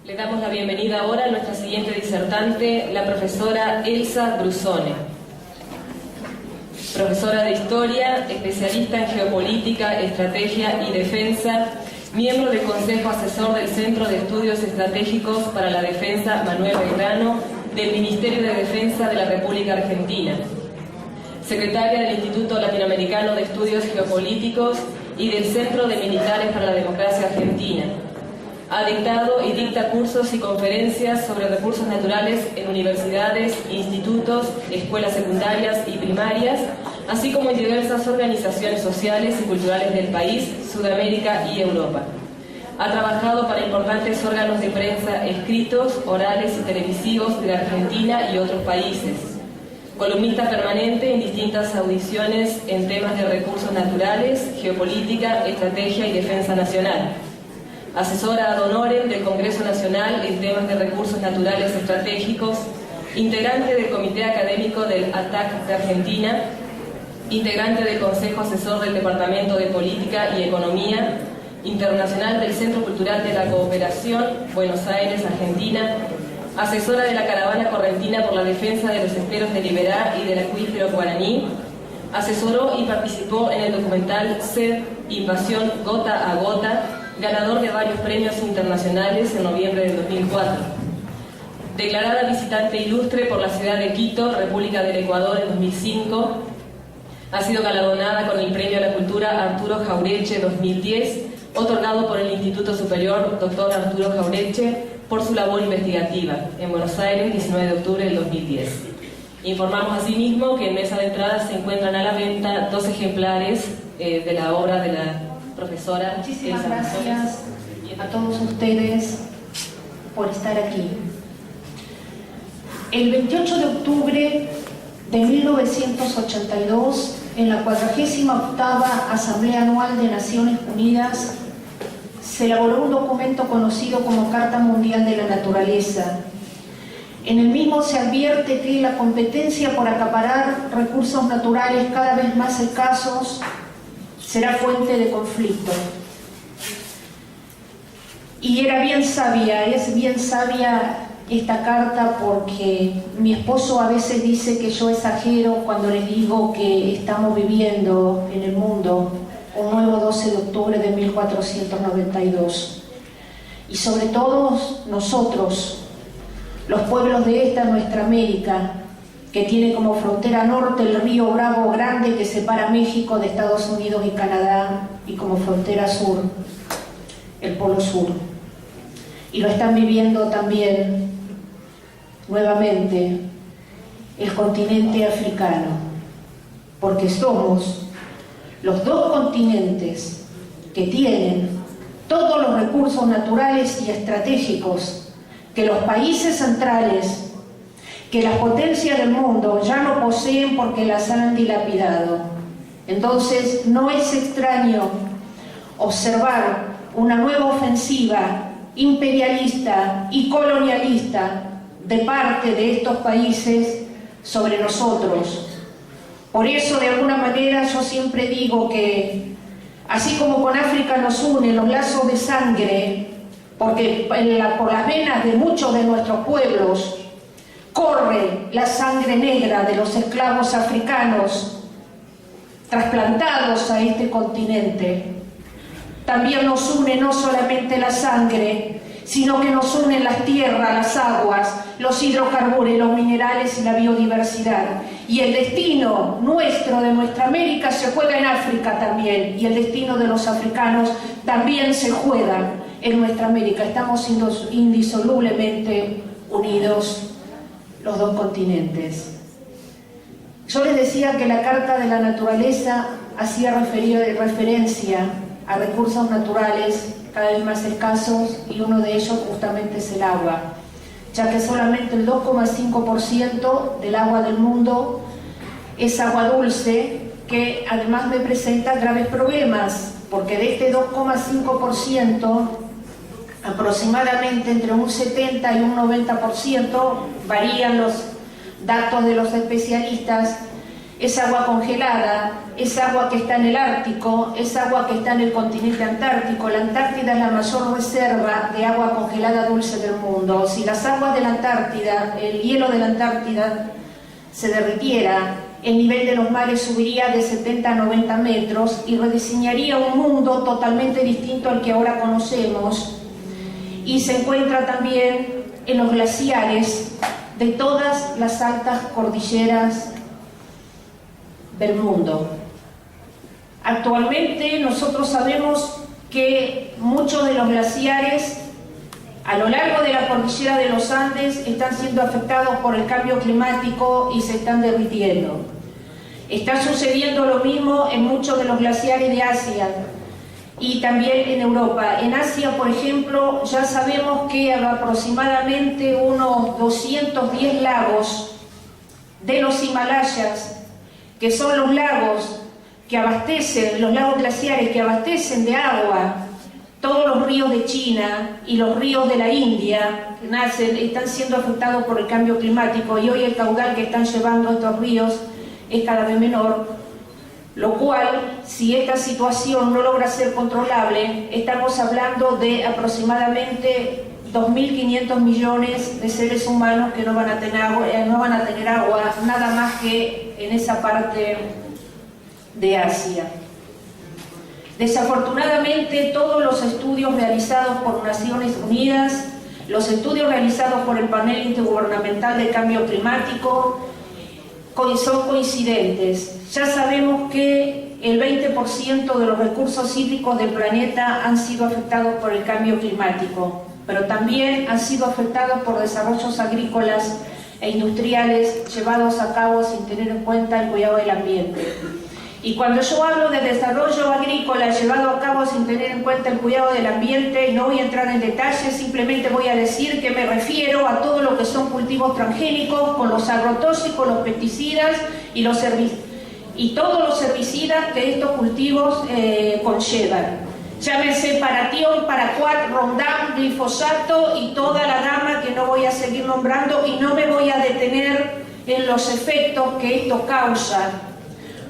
Le damos la bienvenida ahora a nuestra siguiente disertante, la profesora Elsa Brusone. Profesora de Historia, especialista en Geopolítica, Estrategia y Defensa, miembro del Consejo Asesor del Centro de Estudios Estratégicos para la Defensa Manuel Belgrano del Ministerio de Defensa de la República Argentina. Secretaria del Instituto Latinoamericano de Estudios Geopolíticos y del Centro de Militares para la Democracia Argentina. Ha dictado y dicta cursos y conferencias sobre recursos naturales en universidades, institutos, escuelas secundarias y primarias, así como en diversas organizaciones sociales y culturales del país, Sudamérica y Europa. Ha trabajado para importantes órganos de prensa escritos, orales y televisivos de Argentina y otros países. Columnista permanente en distintas audiciones en temas de recursos naturales, geopolítica, estrategia y defensa nacional. Asesora ad honorem del Congreso Nacional en temas de recursos naturales estratégicos, integrante del Comité Académico del ATAC de Argentina, integrante del Consejo Asesor del Departamento de Política y Economía, internacional del Centro Cultural de la Cooperación, Buenos Aires, Argentina, asesora de la Caravana Correntina por la defensa de los esteros de Liberá y del acuífero guaraní, asesoró y participó en el documental Sed, Invasión Gota a Gota, ganador de varios premios internacionales en noviembre del 2004. Declarada visitante ilustre por la ciudad de Quito, República del Ecuador en 2005, ha sido galardonada con el Premio a la Cultura Arturo Jauretche 2010, otorgado por el Instituto Superior Dr. Arturo Jauretche por su labor investigativa, en Buenos Aires, 19 de octubre del 2010. Informamos asimismo que en mesa de entrada se encuentran a la venta 2 ejemplares de la obra de la profesora. Muchísimas gracias a todos ustedes por estar aquí. El 28 de octubre de 1982, en la 48ª Asamblea Anual de Naciones Unidas, se elaboró un documento conocido como Carta Mundial de la Naturaleza. En el mismo se advierte que la competencia por acaparar recursos naturales cada vez más escasos será fuente de conflicto. Y era bien sabia, es bien sabia esta carta, porque mi esposo a veces dice que yo exagero cuando les digo que estamos viviendo en el mundo un nuevo 12 de octubre de 1492. Y sobre todo nosotros, los pueblos de esta nuestra América, que tiene como frontera norte el río Bravo Grande que separa México de Estados Unidos y Canadá, y como frontera sur, el Polo Sur. Y lo están viviendo también, nuevamente, el continente africano, porque somos los 2 continentes que tienen todos los recursos naturales y estratégicos que los países centrales, que las potencias del mundo ya no poseen porque las han dilapidado. Entonces no es extraño observar una nueva ofensiva imperialista y colonialista de parte de estos países sobre nosotros. Por eso, de alguna manera, yo siempre digo que así como con África nos unen los lazos de sangre, porque por las venas de muchos de nuestros pueblos corre la sangre negra de los esclavos africanos trasplantados a este continente, también nos une no solamente la sangre, sino que nos unen las tierras, las aguas, los hidrocarburos, los minerales y la biodiversidad. Y el destino nuestro, de nuestra América, se juega en África también, y el destino de los africanos también se juega en nuestra América. Estamos indisolublemente unidos los 2 continentes. Yo les decía que la Carta de la Naturaleza hacía referencia a recursos naturales cada vez más escasos, y uno de ellos justamente es el agua, ya que solamente el 2,5% del agua del mundo es agua dulce, que además me presenta graves problemas, porque de este 2,5%, aproximadamente entre un 70 y un 90%, varían los datos de los especialistas, Es agua congelada, es agua que está en el Ártico, es agua que está en el continente antártico. La Antártida es la mayor reserva de agua congelada dulce del mundo. Si las aguas de la Antártida, el hielo de la Antártida se derritiera, el nivel de los mares subiría de 70 a 90 metros y rediseñaría un mundo totalmente distinto al que ahora conocemos. Y se encuentra también en los glaciares de todas las altas cordilleras del mundo. Actualmente nosotros sabemos que muchos de los glaciares a lo largo de la cordillera de los Andes están siendo afectados por el cambio climático y se están derritiendo. Está sucediendo lo mismo en muchos de los glaciares de Asia y también en Europa. En Asia, por ejemplo, ya sabemos que aproximadamente unos 210 lagos de los Himalayas, que son los lagos que abastecen, los lagos glaciares que abastecen de agua todos los ríos de China y los ríos de la India que nacen, están siendo afectados por el cambio climático, y hoy el caudal que están llevando estos ríos es cada vez menor, lo cual, si esta situación no logra ser controlable, estamos hablando de aproximadamente 2.500 millones de seres humanos que no van a tener agua, nada más que en esa parte de Asia. Desafortunadamente, todos los estudios realizados por Naciones Unidas, los estudios realizados por el Panel Intergubernamental de Cambio Climático, son coincidentes. Ya sabemos que el 20% de los recursos hídricos del planeta han sido afectados por el cambio climático, pero también han sido afectados por desarrollos agrícolas e industriales llevados a cabo sin tener en cuenta el cuidado del ambiente. Y cuando yo hablo de desarrollo agrícola llevado a cabo sin tener en cuenta el cuidado del ambiente, y no voy a entrar en detalles, simplemente voy a decir que me refiero a todo lo que son cultivos transgénicos, con los agrotóxicos, los pesticidas y todos los herbicidas que estos cultivos conllevan. Llámense Paratión, Paraquat, Roundup, glifosato y toda la gama que no voy a seguir nombrando, y no me voy a detener en los efectos que esto causa,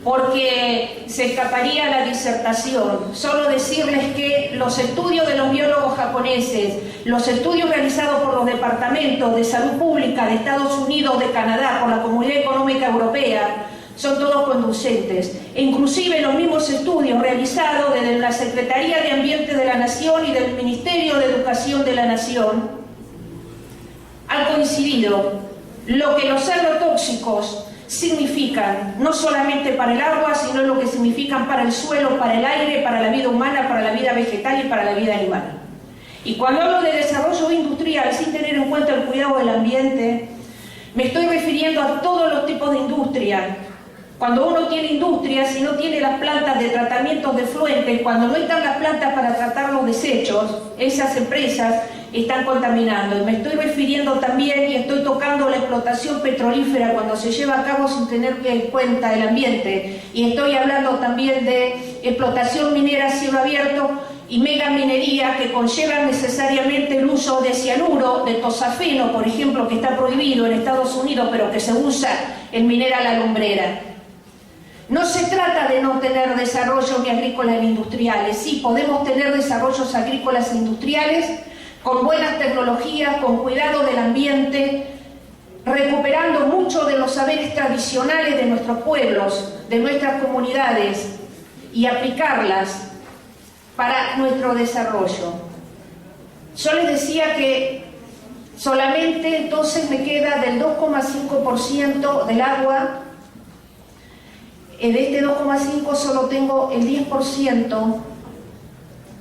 porque se escaparía la disertación. Solo decirles que los estudios de los biólogos japoneses, los estudios realizados por los departamentos de salud pública de Estados Unidos, de Canadá, por la Comunidad Económica Europea, son todos conducentes. E inclusive los mismos estudios realizados desde la Secretaría de Ambiente de la Nación y del Ministerio de Educación de la Nación han coincidido lo que los agrotóxicos significan, no solamente para el agua, sino lo que significan para el suelo, para el aire, para la vida humana, para la vida vegetal y para la vida animal. Y cuando hablo de desarrollo industrial sin tener en cuenta el cuidado del ambiente, me estoy refiriendo a todos los tipos de industria. Cuando uno tiene industria, si no tiene las plantas de tratamientos de efluentes, cuando no están las plantas para tratar los desechos, esas empresas están contaminando. Y me estoy refiriendo también, y estoy tocando la explotación petrolífera cuando se lleva a cabo sin tener en cuenta el ambiente. Y estoy hablando también de explotación minera a cielo abierto y megaminería que conllevan necesariamente el uso de cianuro, de tosafeno, por ejemplo, que está prohibido en Estados Unidos, pero que se usa en minera La Lumbrera. No se trata de no tener desarrollos ni agrícolas ni industriales. Sí, podemos tener desarrollos agrícolas e industriales con buenas tecnologías, con cuidado del ambiente, recuperando mucho de los saberes tradicionales de nuestros pueblos, de nuestras comunidades, y aplicarlas para nuestro desarrollo. Yo les decía que solamente entonces me queda del 2,5% del agua. De este 2,5 solo tengo el 10%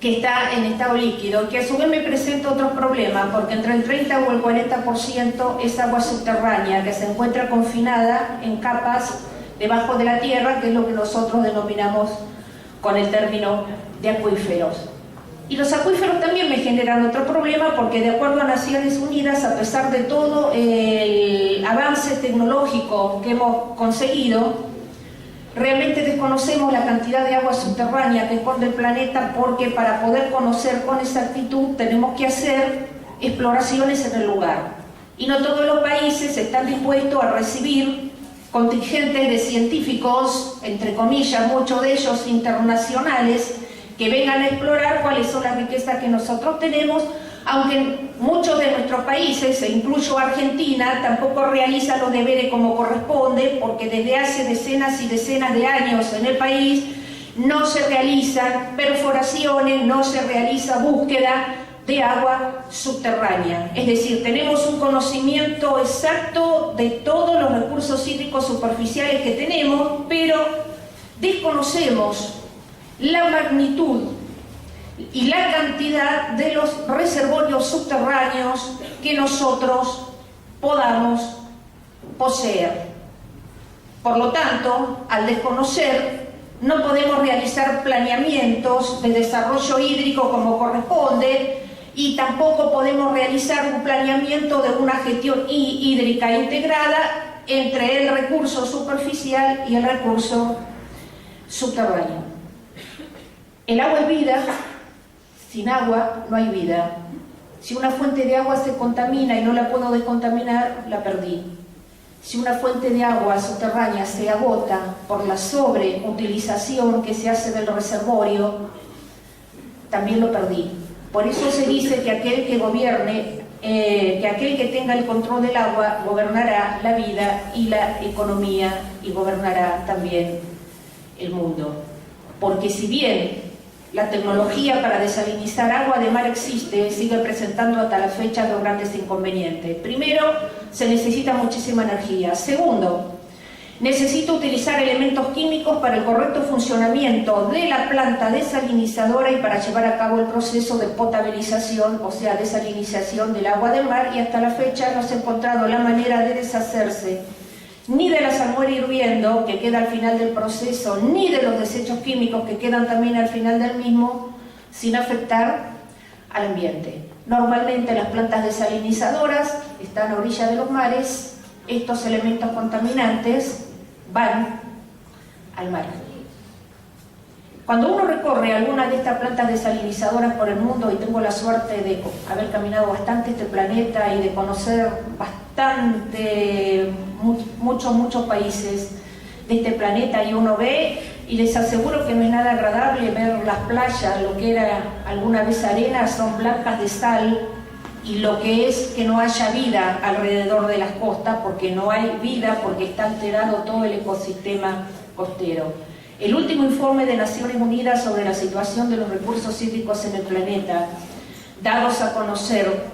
que está en estado líquido, que a su vez me presenta otros problemas, porque entre el 30 o el 40% es agua subterránea, que se encuentra confinada en capas debajo de la tierra, que es lo que nosotros denominamos con el término de acuíferos. Y los acuíferos también me generan otro problema, porque de acuerdo a Naciones Unidas, a pesar de todo el avance tecnológico que hemos conseguido, realmente desconocemos la cantidad de agua subterránea que esconde el planeta, porque para poder conocer con exactitud tenemos que hacer exploraciones en el lugar. Y no todos los países están dispuestos a recibir contingentes de científicos, entre comillas, muchos de ellos internacionales, que vengan a explorar cuáles son las riquezas que nosotros tenemos, aunque muchos de nuestros países, e incluyo Argentina, tampoco realizan los deberes como corresponde, porque desde hace decenas y decenas de años en el país no se realizan perforaciones, no se realiza búsqueda de agua subterránea. Es decir, tenemos un conocimiento exacto de todos los recursos hídricos superficiales que tenemos, pero desconocemos la magnitud y la cantidad de los reservorios subterráneos que nosotros podamos poseer. Por lo tanto, al desconocer, no podemos realizar planeamientos de desarrollo hídrico como corresponde, y tampoco podemos realizar un planeamiento de una gestión hídrica integrada entre el recurso superficial y el recurso subterráneo. El agua es vida, sin agua no hay vida. Si una fuente de agua se contamina y no la puedo descontaminar, la perdí. Si una fuente de agua subterránea se agota por la sobreutilización que se hace del reservorio, también lo perdí. Por eso se dice que aquel que gobierne, que aquel que tenga el control del agua gobernará la vida y la economía y gobernará también el mundo. Porque si bien la tecnología para desalinizar agua de mar existe, sigue presentando hasta la fecha dos grandes inconvenientes. Primero, se necesita muchísima energía. Segundo, necesito utilizar elementos químicos para el correcto funcionamiento de la planta desalinizadora y para llevar a cabo el proceso de potabilización, o sea, desalinización del agua del mar, y hasta la fecha no se ha encontrado la manera de deshacerse ni de la salmuera hirviendo que queda al final del proceso, ni de los desechos químicos que quedan también al final del mismo, sin afectar al ambiente. Normalmente las plantas desalinizadoras están a orilla de los mares, estos elementos contaminantes van al mar. Cuando uno recorre alguna de estas plantas desalinizadoras por el mundo, y tengo la suerte de haber caminado bastante este planeta y de conocer muchos países de este planeta, y uno ve, y les aseguro que no es nada agradable ver las playas, lo que era alguna vez arena, son blancas de sal, y lo que es que no haya vida alrededor de las costas, porque no hay vida, porque está alterado todo el ecosistema costero. El último informe de Naciones Unidas sobre la situación de los recursos hídricos en el planeta, dados a conocer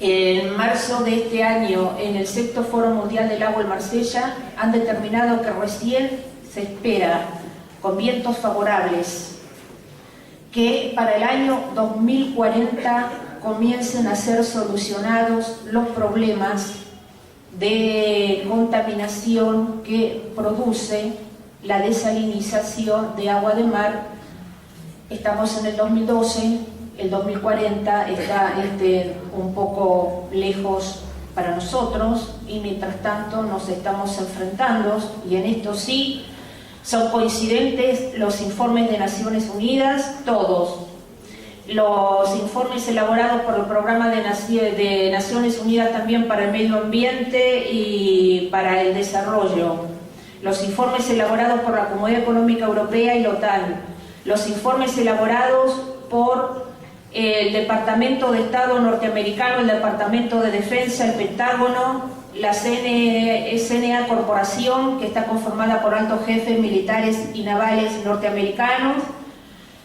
en marzo de este año en el Sexto Foro Mundial del Agua en Marsella, han determinado que recién se espera, con vientos favorables, que para el año 2040 comiencen a ser solucionados los problemas de contaminación que produce la desalinización de agua de mar. Estamos en el 2012, el 2040 está un poco lejos para nosotros, y mientras tanto nos estamos enfrentando, y en esto sí son coincidentes los informes de Naciones Unidas, todos. Los informes elaborados por el Programa de Naciones Unidas también para el Medio Ambiente y para el Desarrollo, los informes elaborados por la Comunidad Económica Europea y la OTAN, los informes elaborados por el Departamento de Estado norteamericano, el Departamento de Defensa, el Pentágono, la CNA Corporación, que está conformada por altos jefes militares y navales norteamericanos,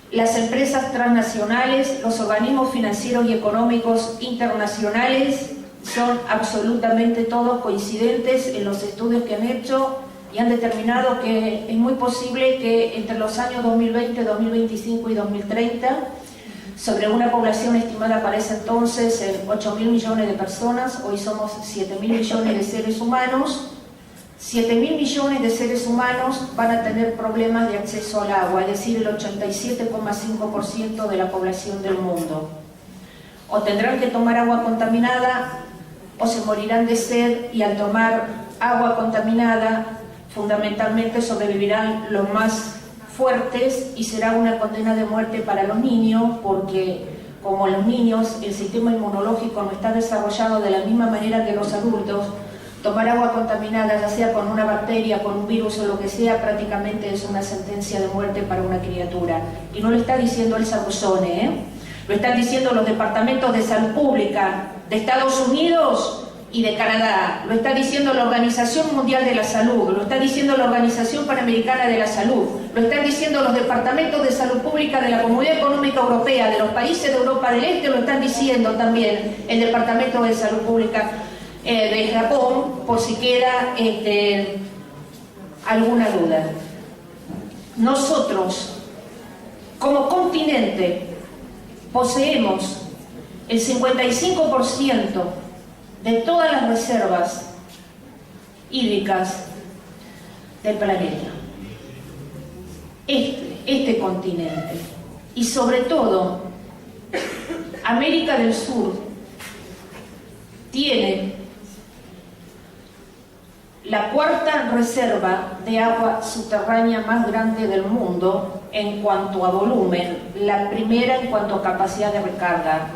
las empresas transnacionales, los organismos financieros y económicos internacionales, son absolutamente todos coincidentes en los estudios que han hecho, y han determinado que es muy posible que entre los años 2020, 2025 y 2030, sobre una población estimada para ese entonces en 8.000 millones de personas, hoy somos 7.000 millones de seres humanos, 7.000 millones de seres humanos van a tener problemas de acceso al agua, es decir, el 87,5% de la población del mundo. O tendrán que tomar agua contaminada, o se morirán de sed, y al tomar agua contaminada, fundamentalmente sobrevivirán los más fuertes, y será una condena de muerte para los niños, porque como los niños el sistema inmunológico no está desarrollado de la misma manera que los adultos, Tomar agua contaminada, ya sea con una bacteria, con un virus o lo que sea, prácticamente es una sentencia de muerte para una criatura. Y no lo está diciendo el Sabuzzone, ¿eh? Lo están diciendo los departamentos de salud pública de Estados Unidos y de Canadá, lo está diciendo la Organización Mundial de la Salud, lo está diciendo la Organización Panamericana de la Salud, lo están diciendo los departamentos de salud pública de la Comunidad Económica Europea, de los países de Europa del Este, lo están diciendo también el Departamento de Salud Pública de Japón, por si queda alguna duda. Nosotros, como continente, poseemos el 55% de todas las reservas hídricas del planeta. Este continente, y sobre todo América del Sur, tiene la cuarta reserva de agua subterránea más grande del mundo en cuanto a volumen, la primera en cuanto a capacidad de recarga.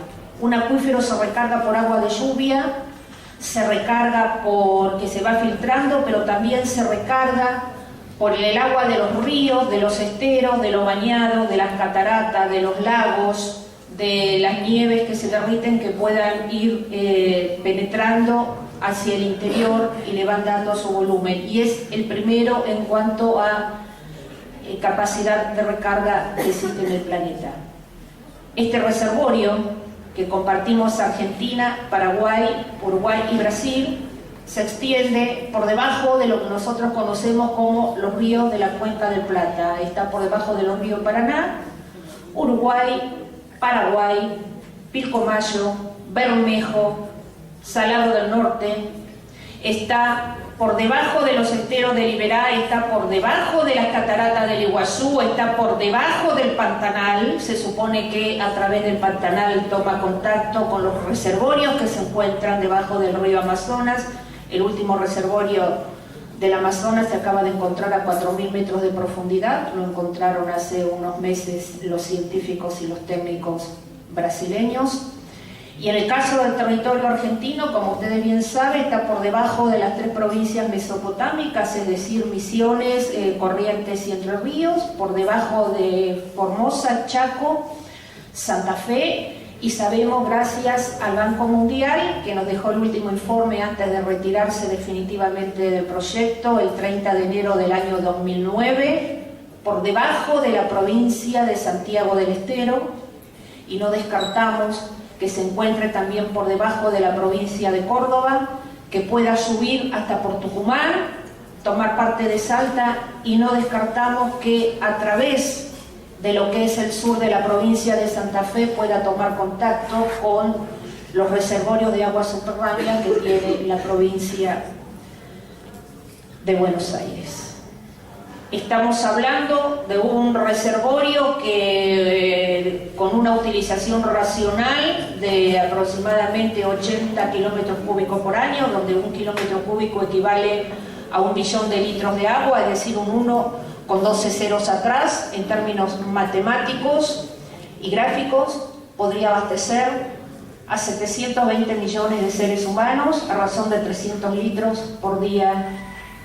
Un acuífero se recarga por agua de lluvia, se recarga porque se va filtrando, pero también se recarga por el agua de los ríos, de los esteros, de los bañados, de las cataratas, de los lagos, de las nieves que se derriten, que puedan ir penetrando hacia el interior y le van dando su volumen. Y es el primero en cuanto a capacidad de recarga que existe en el planeta. Este reservorio que compartimos Argentina, Paraguay, Uruguay y Brasil, se extiende por debajo de lo que nosotros conocemos como los ríos de la Cuenca del Plata. Está por debajo de los ríos Paraná, Uruguay, Paraguay, Pilcomayo, Bermejo, Salado del Norte. Está por debajo de los esteros de Liberá, está por debajo de las cataratas del Iguazú, está por debajo del Pantanal. Se supone que a través del Pantanal toma contacto con los reservorios que se encuentran debajo del río Amazonas. El último reservorio del Amazonas se acaba de encontrar a 4.000 metros de profundidad. Lo encontraron hace unos meses los científicos y los técnicos brasileños. Y en el caso del territorio argentino, como ustedes bien saben, está por debajo de las 3 provincias mesopotámicas, es decir, Misiones, Corrientes y Entre Ríos, por debajo de Formosa, Chaco, Santa Fe, y sabemos, gracias al Banco Mundial, que nos dejó el último informe antes de retirarse definitivamente del proyecto, el 30 de enero del año 2009, por debajo de la provincia de Santiago del Estero, y no descartamos que se encuentre también por debajo de la provincia de Córdoba, que pueda subir hasta por Tucumán, tomar parte de Salta, y no descartamos que a través de lo que es el sur de la provincia de Santa Fe pueda tomar contacto con los reservorios de agua subterránea que tiene la provincia de Buenos Aires. Estamos hablando de un reservorio que con una utilización racional de aproximadamente 80 kilómetros cúbicos por año, donde 1 kilómetro cúbico equivale a 1 millón de litros de agua, es decir, un 1 con 12 ceros atrás, en términos matemáticos y gráficos, podría abastecer a 720 millones de seres humanos a razón de 300 litros por día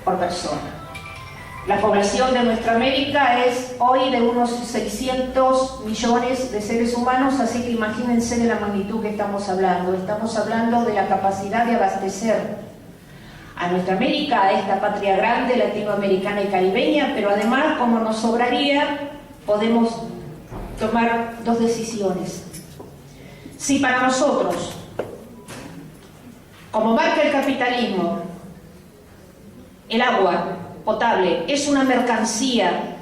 por persona. La población de nuestra América es hoy de unos 600 millones de seres humanos, así que imagínense de la magnitud que estamos hablando. Estamos hablando de la capacidad de abastecer a nuestra América, a esta patria grande latinoamericana y caribeña, pero además, como nos sobraría, podemos tomar 2 decisiones. Si para nosotros, como marca el capitalismo, el agua potable es una mercancía,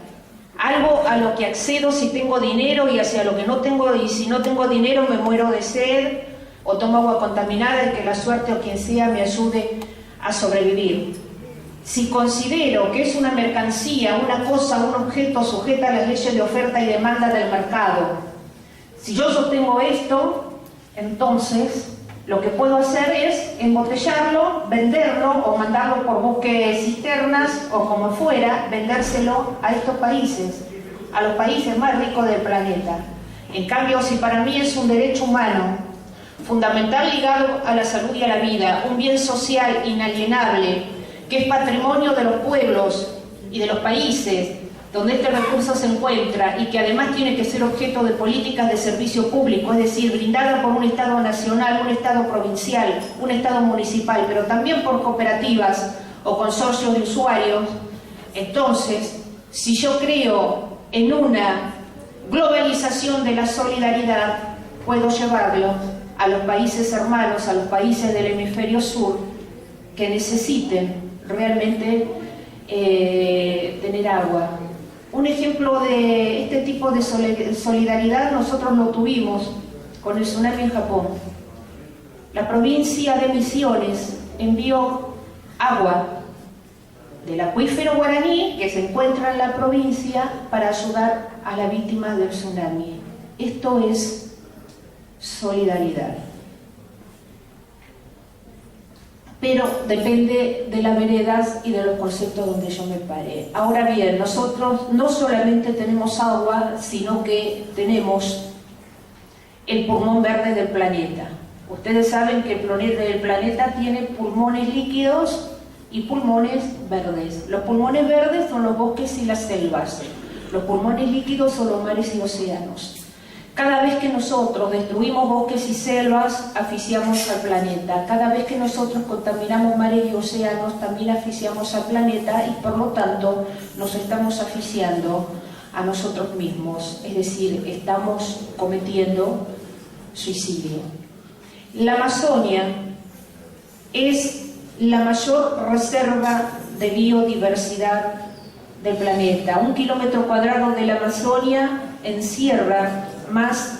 algo a lo que accedo si tengo dinero y hacia lo que no tengo, y si no tengo dinero me muero de sed o tomo agua contaminada y que la suerte o quien sea me ayude a sobrevivir. Si considero que es una mercancía, una cosa, un objeto sujeta a las leyes de oferta y demanda del mercado, si yo sostengo esto, entonces lo que puedo hacer es embotellarlo, venderlo o mandarlo por buques cisternas o como fuera, vendérselo a estos países, a los países más ricos del planeta. En cambio, si para mí es un derecho humano fundamental ligado a la salud y a la vida, un bien social inalienable, que es patrimonio de los pueblos y de los países donde este recurso se encuentra y que además tiene que ser objeto de políticas de servicio público, es decir, brindada por un Estado nacional, un Estado provincial, un Estado municipal, pero también por cooperativas o consorcios de usuarios. Entonces, si yo creo en una globalización de la solidaridad, puedo llevarlo a los países hermanos, a los países del hemisferio sur, que necesiten realmente tener agua. Un ejemplo de este tipo de solidaridad nosotros lo tuvimos con el tsunami en Japón. La provincia de Misiones envió agua del acuífero guaraní que se encuentra en la provincia para ayudar a las víctimas del tsunami. Esto es solidaridad. Pero depende de las veredas y de los conceptos donde yo me pare. Ahora bien, nosotros no solamente tenemos agua, sino que tenemos el pulmón verde del planeta. Ustedes saben que el planeta tiene pulmones líquidos y pulmones verdes. Los pulmones verdes son los bosques y las selvas. Los pulmones líquidos son los mares y océanos. Cada vez que nosotros destruimos bosques y selvas, asfixiamos al planeta. Cada vez que nosotros contaminamos mares y océanos, también asfixiamos al planeta y por lo tanto nos estamos asfixiando a nosotros mismos. Es decir, estamos cometiendo suicidio. La Amazonia es la mayor reserva de biodiversidad del planeta. 1 kilómetro cuadrado de la Amazonia encierra más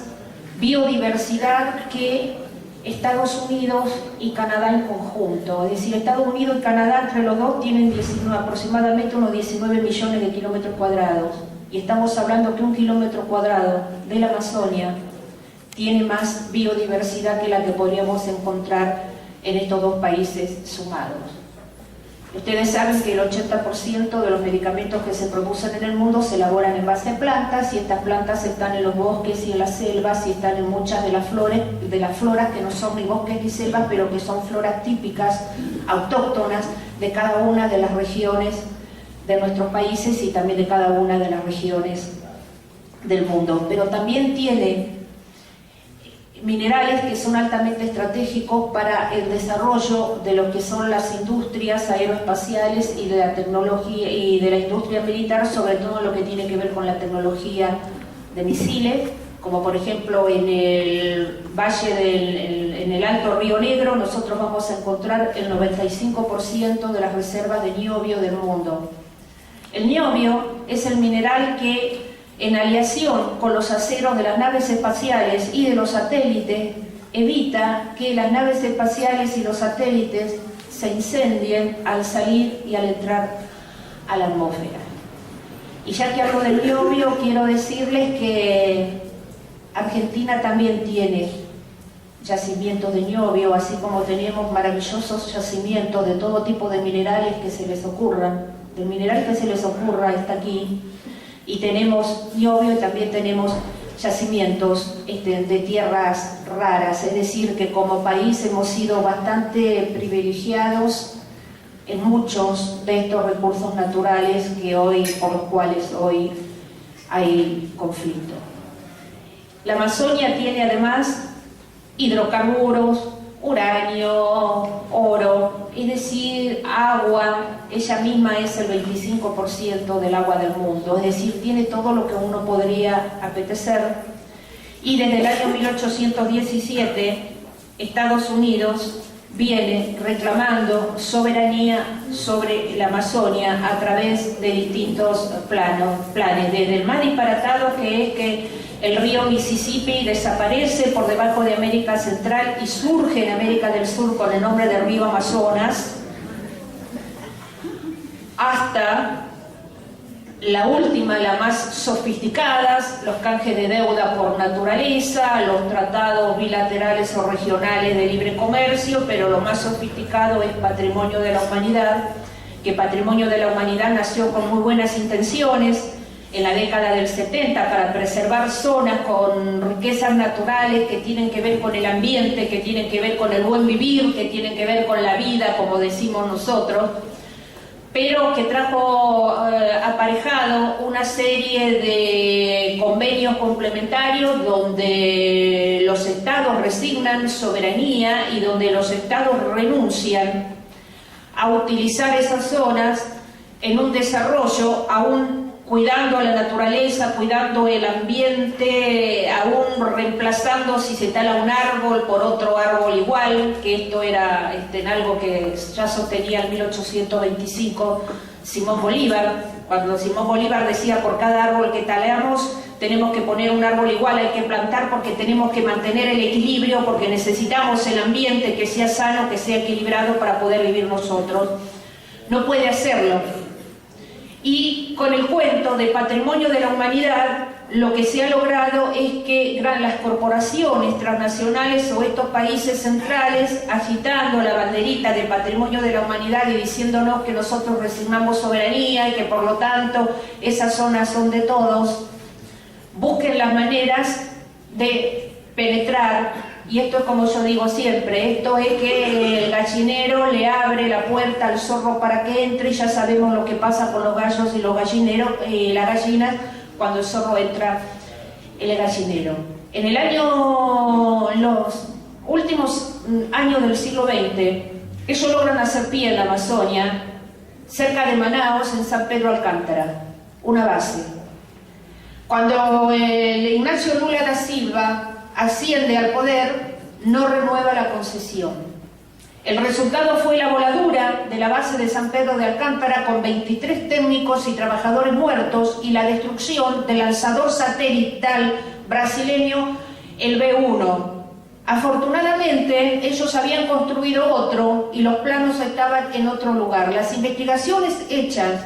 biodiversidad que Estados Unidos y Canadá en conjunto. Es decir, Estados Unidos y Canadá entre los dos tienen aproximadamente unos 19 millones de kilómetros cuadrados. Y estamos hablando que 1 kilómetro cuadrado de la Amazonia tiene más biodiversidad que la que podríamos encontrar en estos dos países sumados. Ustedes saben que el 80% de los medicamentos que se producen en el mundo se elaboran en base a plantas, y estas plantas están en los bosques y en las selvas y están en muchas de las floras que no son ni bosques ni selvas, pero que son floras típicas, autóctonas de cada una de las regiones de nuestros países y también de cada una de las regiones del mundo. Pero también tiene minerales que son altamente estratégicos para el desarrollo de lo que son las industrias aeroespaciales y de la tecnología y de la industria militar, sobre todo lo que tiene que ver con la tecnología de misiles, como por ejemplo en el valle en el Alto Río Negro nosotros vamos a encontrar el 95% de las reservas de niobio del mundo. El niobio es el mineral que, en aleación con los aceros de las naves espaciales y de los satélites, evita que las naves espaciales y los satélites se incendien al salir y al entrar a la atmósfera. Y ya que hablo del niobio, quiero decirles que Argentina también tiene yacimientos de niobio, así como tenemos maravillosos yacimientos de todo tipo de minerales que se les ocurran. El mineral que se les ocurra está aquí. Y tenemos niobio y también tenemos yacimientos de tierras raras, es decir, que como país hemos sido bastante privilegiados en muchos de estos recursos naturales por los cuales hoy hay conflicto. La Amazonia tiene además hidrocarburos, uranio, oro, es decir, agua. Ella misma es el 25% del agua del mundo, es decir, tiene todo lo que uno podría apetecer. Y desde el año 1817, Estados Unidos viene reclamando soberanía sobre la Amazonia a través de distintos planes, desde el más disparatado, que es que el río Mississippi desaparece por debajo de América Central y surge en América del Sur con el nombre de río Amazonas, hasta la última, la más sofisticadas, los canjes de deuda por naturaleza, los tratados bilaterales o regionales de libre comercio, pero lo más sofisticado es Patrimonio de la Humanidad, que Patrimonio de la Humanidad nació con muy buenas intenciones, en la década del 70 para preservar zonas con riquezas naturales que tienen que ver con el ambiente, que tienen que ver con el buen vivir, que tienen que ver con la vida, como decimos nosotros, pero que trajo aparejado una serie de convenios complementarios donde los estados resignan soberanía y donde los estados renuncian a utilizar esas zonas en un desarrollo, aún cuidando a la naturaleza, cuidando el ambiente, aún reemplazando, si se tala un árbol, por otro árbol igual, que esto era algo que ya sostenía en 1825 Simón Bolívar, cuando Simón Bolívar decía: por cada árbol que taleamos tenemos que poner un árbol igual, hay que plantar porque tenemos que mantener el equilibrio, porque necesitamos el ambiente que sea sano, que sea equilibrado para poder vivir nosotros. No puede hacerlo. Y con el cuento de Patrimonio de la Humanidad, lo que se ha logrado es que las corporaciones transnacionales o estos países centrales, agitando la banderita de Patrimonio de la Humanidad y diciéndonos que nosotros resignamos soberanía y que por lo tanto esas zonas son de todos, busquen las maneras de penetrar. Y esto es como yo digo siempre, esto es que el gallinero le abre la puerta al zorro para que entre, y ya sabemos lo que pasa con los gallos y los gallineros, las gallinas, cuando el zorro entra en el gallinero. En los últimos años del siglo XX, ellos logran hacer pie en la Amazonia, cerca de Manaos, en San Pedro Alcántara, una base. Cuando Ignacio Lula da Silva asciende al poder, no renueva la concesión. El resultado fue la voladura de la base de San Pedro de Alcántara con 23 técnicos y trabajadores muertos y la destrucción del lanzador satelital brasileño, el B-1. Afortunadamente, ellos habían construido otro y los planos estaban en otro lugar. Las investigaciones hechas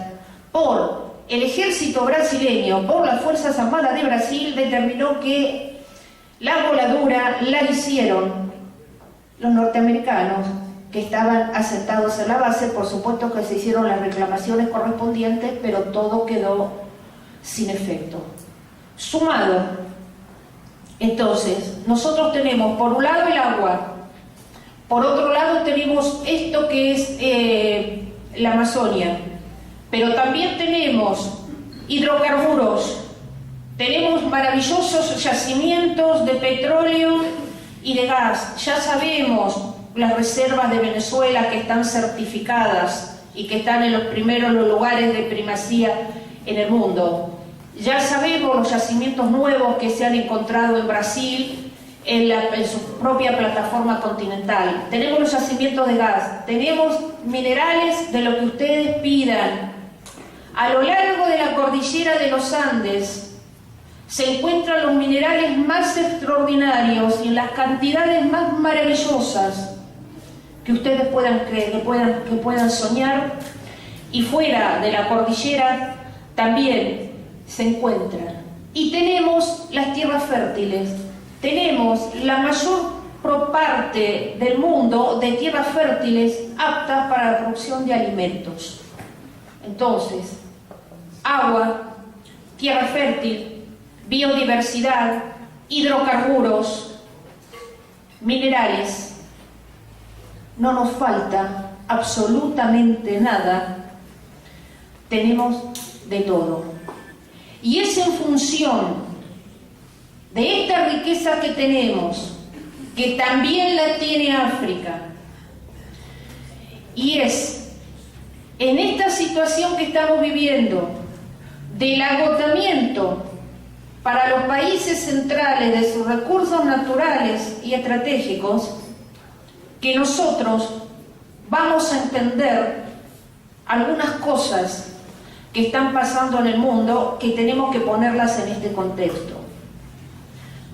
por el ejército brasileño, por las Fuerzas Armadas de Brasil, determinó que la voladura la hicieron los norteamericanos que estaban asentados en la base. Por supuesto que se hicieron las reclamaciones correspondientes, pero todo quedó sin efecto. Sumado, entonces, nosotros tenemos por un lado el agua, por otro lado tenemos esto que es la Amazonia, pero también tenemos hidrocarburos. Tenemos maravillosos yacimientos de petróleo y de gas. Ya sabemos las reservas de Venezuela que están certificadas y que están en los primeros lugares de primacía en el mundo. Ya sabemos los yacimientos nuevos que se han encontrado en Brasil, en su propia plataforma continental. Tenemos los yacimientos de gas, tenemos minerales de lo que ustedes pidan. A lo largo de la cordillera de los Andes se encuentran los minerales más extraordinarios y en las cantidades más maravillosas que ustedes puedan creer, que puedan soñar. Y fuera de la cordillera también se encuentran. Y tenemos las tierras fértiles. Tenemos la mayor parte del mundo de tierras fértiles aptas para la producción de alimentos. Entonces, agua, tierra fértil, biodiversidad, hidrocarburos, minerales. No nos falta absolutamente nada. Tenemos de todo. Y es en función de esta riqueza que tenemos, que también la tiene África, y es en esta situación que estamos viviendo del agotamiento para los países centrales de sus recursos naturales y estratégicos, que nosotros vamos a entender algunas cosas que están pasando en el mundo, que tenemos que ponerlas en este contexto.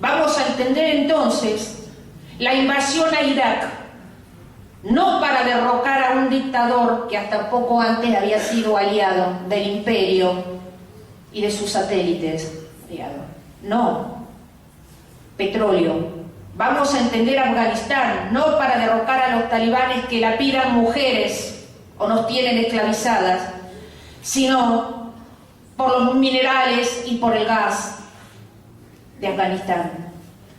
Vamos a entender entonces la invasión a Irak, no para derrocar a un dictador que hasta poco antes había sido aliado del imperio y de sus satélites. No, petróleo. Vamos a entender Afganistán, no para derrocar a los talibanes que lapidan mujeres o nos tienen esclavizadas, sino por los minerales y por el gas de Afganistán.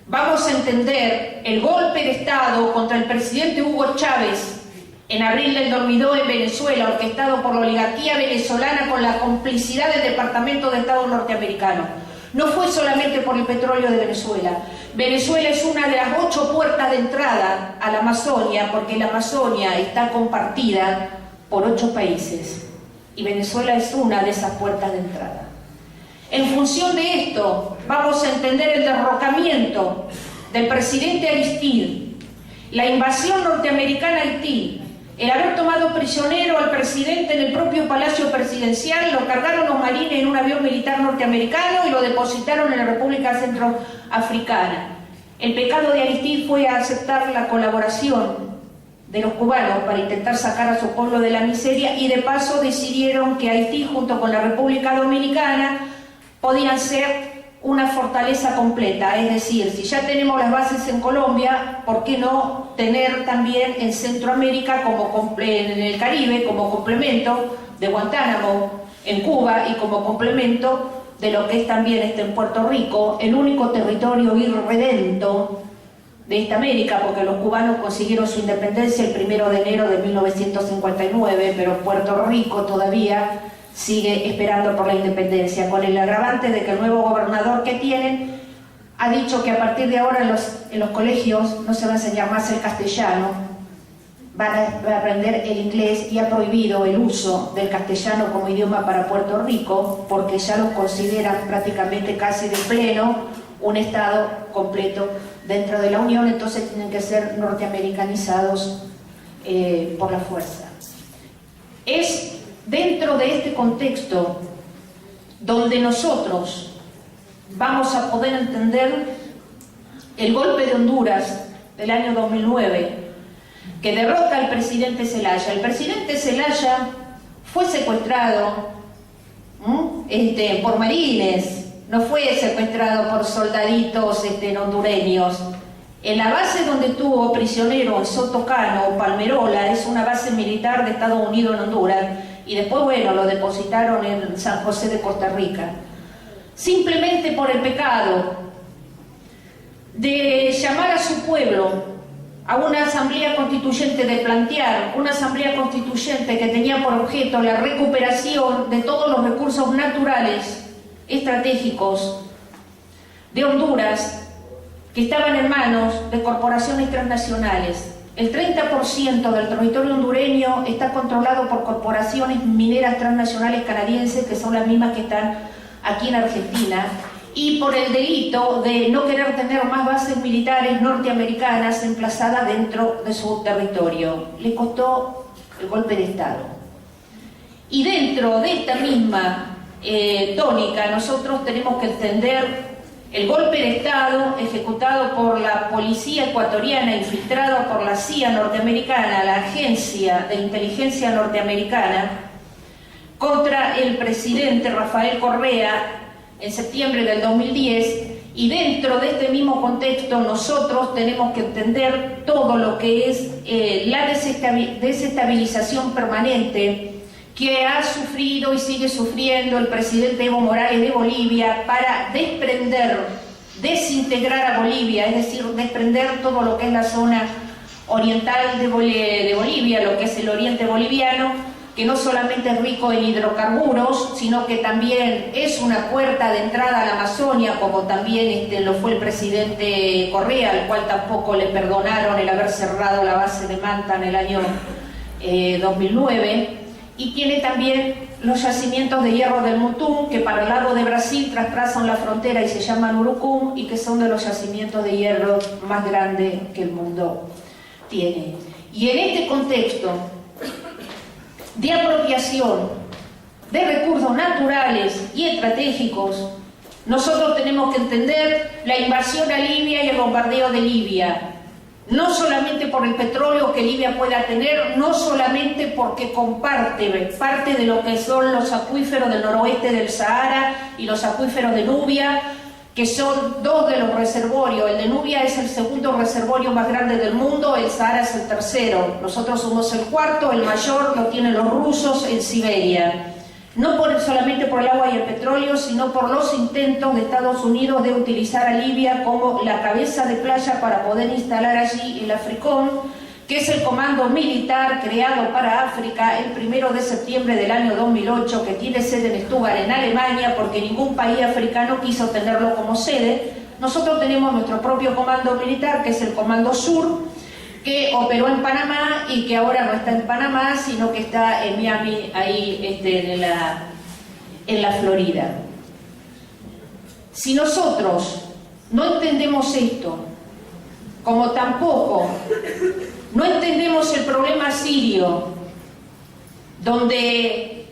Vamos a entender el golpe de Estado contra el presidente Hugo Chávez en abril del 2002 en Venezuela, orquestado por la oligarquía venezolana con la complicidad del Departamento de Estado norteamericano. No fue solamente por el petróleo de Venezuela. Venezuela es una de las 8 puertas de entrada a la Amazonia, porque la Amazonia está compartida por 8 países. Y Venezuela es una de esas puertas de entrada. En función de esto, vamos a entender el derrocamiento del presidente Aristide, la invasión norteamericana a Haití, el haber tomado prisionero al presidente en el propio Palacio Presidencial, lo cargaron los marines en un avión militar norteamericano y lo depositaron en la República Centroafricana. El pecado de Aristide fue aceptar la colaboración de los cubanos para intentar sacar a su pueblo de la miseria, y de paso decidieron que Haití junto con la República Dominicana podían ser una fortaleza completa. Es decir, si ya tenemos las bases en Colombia, ¿por qué no tener también en Centroamérica, en el Caribe, como complemento de Guantánamo, en Cuba, y como complemento de lo que es también en Puerto Rico, el único territorio irredento de esta América, porque los cubanos consiguieron su independencia el 1 de enero de 1959, pero Puerto Rico todavía sigue esperando por la independencia, con el agravante de que el nuevo gobernador que tienen ha dicho que a partir de ahora en los colegios no se va a enseñar más el castellano, van a aprender el inglés, y ha prohibido el uso del castellano como idioma para Puerto Rico, porque ya lo consideran prácticamente casi de pleno un estado completo dentro de la Unión, entonces tienen que ser norteamericanizados por la fuerza. Es dentro de este contexto donde nosotros vamos a poder entender el golpe de Honduras del año 2009, que derrota al presidente Zelaya. El presidente Zelaya fue secuestrado por marines, no fue secuestrado por soldaditos hondureños. En la base donde estuvo prisionero en Sotocano, Palmerola, es una base militar de Estados Unidos en Honduras, y después, bueno, lo depositaron en San José de Costa Rica. Simplemente por el pecado de llamar a su pueblo a una asamblea constituyente, de plantear una asamblea constituyente que tenía por objeto la recuperación de todos los recursos naturales estratégicos de Honduras, que estaban en manos de corporaciones transnacionales. El 30% del territorio hondureño está controlado por corporaciones mineras transnacionales canadienses, que son las mismas que están aquí en Argentina, y por el delito de no querer tener más bases militares norteamericanas emplazadas dentro de su territorio. Le costó el golpe de Estado. Y dentro de esta misma tónica, nosotros tenemos que entender el golpe de Estado ejecutado por la policía ecuatoriana, infiltrado por la CIA norteamericana, la agencia de inteligencia norteamericana, contra el presidente Rafael Correa en septiembre del 2010, y dentro de este mismo contexto nosotros tenemos que entender todo lo que es la desestabilización permanente que ha sufrido y sigue sufriendo el presidente Evo Morales de Bolivia para desintegrar a Bolivia, es decir, desprender todo lo que es la zona oriental de Bolivia, lo que es el oriente boliviano, que no solamente es rico en hidrocarburos, sino que también es una puerta de entrada a la Amazonia, como también lo fue el presidente Correa, al cual tampoco le perdonaron el haber cerrado la base de Manta en el año 2009, y tiene también los yacimientos de hierro del Mutum, que para el lado de Brasil traspasan la frontera y se llaman Urucum, y que son de los yacimientos de hierro más grandes que el mundo tiene. Y en este contexto de apropiación de recursos naturales y estratégicos, nosotros tenemos que entender la invasión a Libia y el bombardeo de Libia, no solamente por el petróleo que Libia pueda tener, no solamente porque comparte parte de lo que son los acuíferos del noroeste del Sahara y los acuíferos de Nubia, que son 2 de los reservorios. El de Nubia es el segundo reservorio más grande del mundo, el Sahara es el tercero. Nosotros somos el cuarto, el mayor lo tienen los rusos en Siberia. no solamente por el agua y el petróleo, sino por los intentos de Estados Unidos de utilizar a Libia como la cabeza de playa para poder instalar allí el AFRICOM, que es el comando militar creado para África el 1 de septiembre del año 2008, que tiene sede en Stuttgart, en Alemania, porque ningún país africano quiso tenerlo como sede. Nosotros tenemos nuestro propio comando militar, que es el Comando Sur, que operó en Panamá y que ahora no está en Panamá, sino que está en Miami, ahí en la Florida. Si nosotros no entendemos esto, como tampoco no entendemos el problema sirio, donde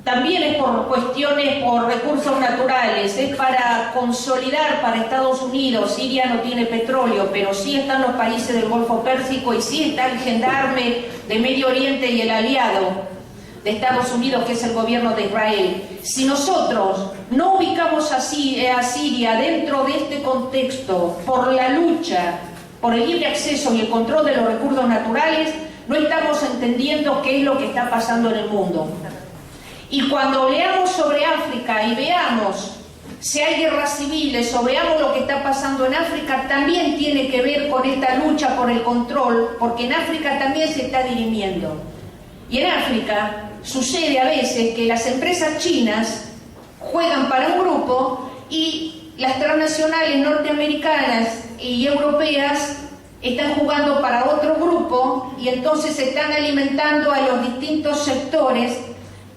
también es por cuestiones, por recursos naturales, es para consolidar para Estados Unidos. Siria no tiene petróleo, pero sí están los países del Golfo Pérsico y sí está el gendarme de Medio Oriente y el aliado de Estados Unidos, que es el gobierno de Israel. Si nosotros no ubicamos a Siria dentro de este contexto por la lucha por el libre acceso y el control de los recursos naturales, no estamos entendiendo qué es lo que está pasando en el mundo. Y cuando leamos sobre África y veamos si hay guerras civiles o veamos lo que está pasando en África, también tiene que ver con esta lucha por el control, porque en África también se está dirimiendo. Y en África sucede a veces que las empresas chinas juegan para un grupo y las transnacionales norteamericanas y europeas están jugando para otro grupo y entonces se están alimentando a los distintos sectores.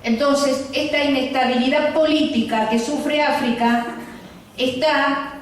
Entonces, esta inestabilidad política que sufre África está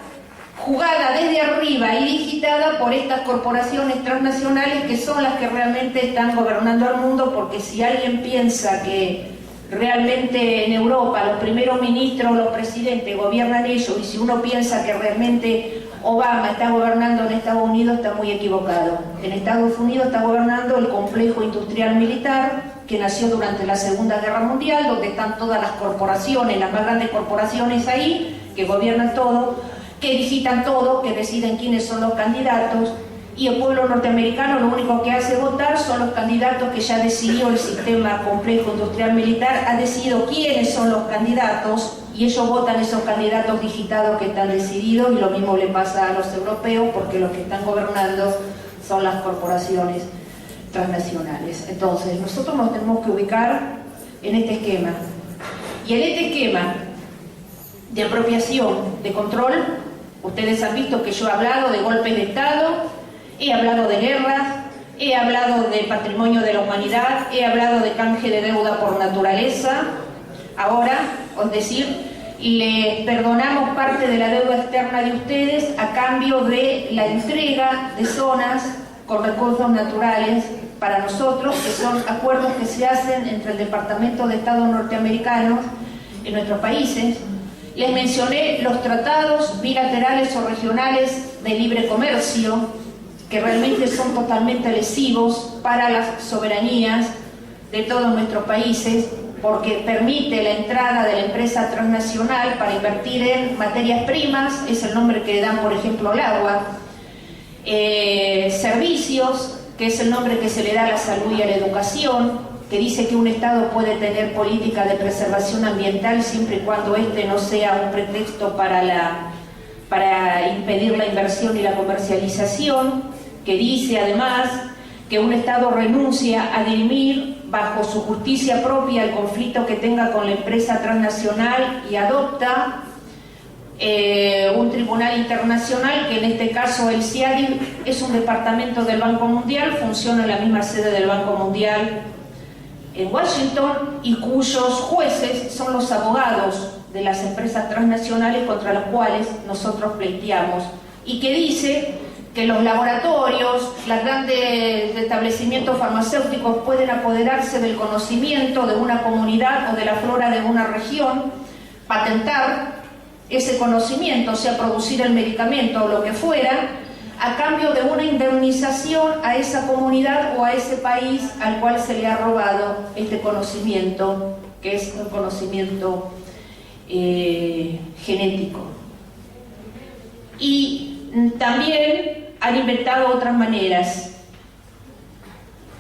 jugada desde arriba y digitada por estas corporaciones transnacionales que son las que realmente están gobernando al mundo, porque si alguien piensa que realmente en Europa los primeros ministros, los presidentes gobiernan ellos, y si uno piensa que realmente Obama está gobernando en Estados Unidos, está muy equivocado. En Estados Unidos está gobernando el complejo industrial militar que nació durante la Segunda Guerra Mundial, donde están todas las corporaciones, las más grandes corporaciones ahí, que gobiernan todo, que digitan todo, que deciden quiénes son los candidatos, y el pueblo norteamericano lo único que hace votar son los candidatos que ya decidió el sistema complejo industrial militar, ha decidido quiénes son los candidatos, y ellos votan esos candidatos digitados que están decididos, y lo mismo le pasa a los europeos, porque los que están gobernando son las corporaciones transnacionales. Entonces, nosotros nos tenemos que ubicar en este esquema. Y en este esquema de apropiación, de control, ustedes han visto que yo he hablado de golpes de Estado, he hablado de guerras, he hablado de patrimonio de la humanidad, he hablado de canje de deuda por naturaleza. Ahora, es decir, le perdonamos parte de la deuda externa de ustedes a cambio de la entrega de zonas con recursos naturales para nosotros, que son acuerdos que se hacen entre el Departamento de Estado norteamericanos en nuestros países. Les mencioné los tratados bilaterales o regionales de libre comercio, que realmente son totalmente lesivos para las soberanías de todos nuestros países, porque permite la entrada de la empresa transnacional para invertir en materias primas, es el nombre que le dan, por ejemplo, al agua, servicios, que es el nombre que se le da a la salud y a la educación, que dice que un Estado puede tener política de preservación ambiental siempre y cuando este no sea un pretexto para impedir la inversión y la comercialización, que dice además que un Estado renuncia a dirimir bajo su justicia propia el conflicto que tenga con la empresa transnacional y adopta un tribunal internacional, que en este caso el CIADI es un departamento del Banco Mundial, funciona en la misma sede del Banco Mundial en Washington, y cuyos jueces son los abogados de las empresas transnacionales contra las cuales nosotros pleiteamos, y que dice que los laboratorios, los grandes establecimientos farmacéuticos pueden apoderarse del conocimiento de una comunidad o de la flora de una región, patentar ese conocimiento, o sea, producir el medicamento o lo que fuera, a cambio de una indemnización a esa comunidad o a ese país al cual se le ha robado este conocimiento, que es un conocimiento genético. Y también han inventado otras maneras.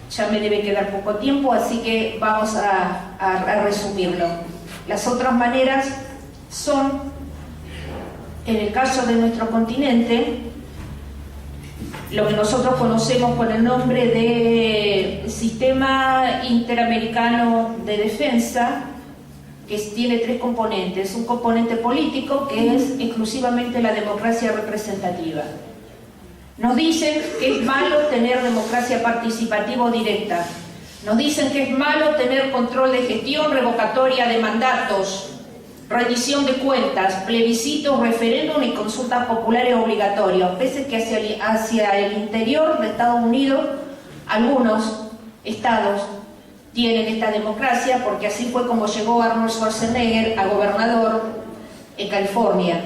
ya me debe quedar poco tiempo, así que vamos a resumirlo. Las otras maneras son, en el caso de nuestro continente, lo que nosotros conocemos con el nombre de Sistema Interamericano de Defensa, que tiene tres componentes. Un componente político, que es exclusivamente la democracia representativa. Nos dicen que es malo tener democracia participativa o directa. Nos dicen que es malo tener control de gestión, revocatoria de mandatos, rendición de cuentas, plebiscitos, referéndum y consultas populares obligatorias. Pese que hacia el interior de Estados Unidos, algunos estados tienen esta democracia, porque así fue como llegó Arnold Schwarzenegger a gobernador en California,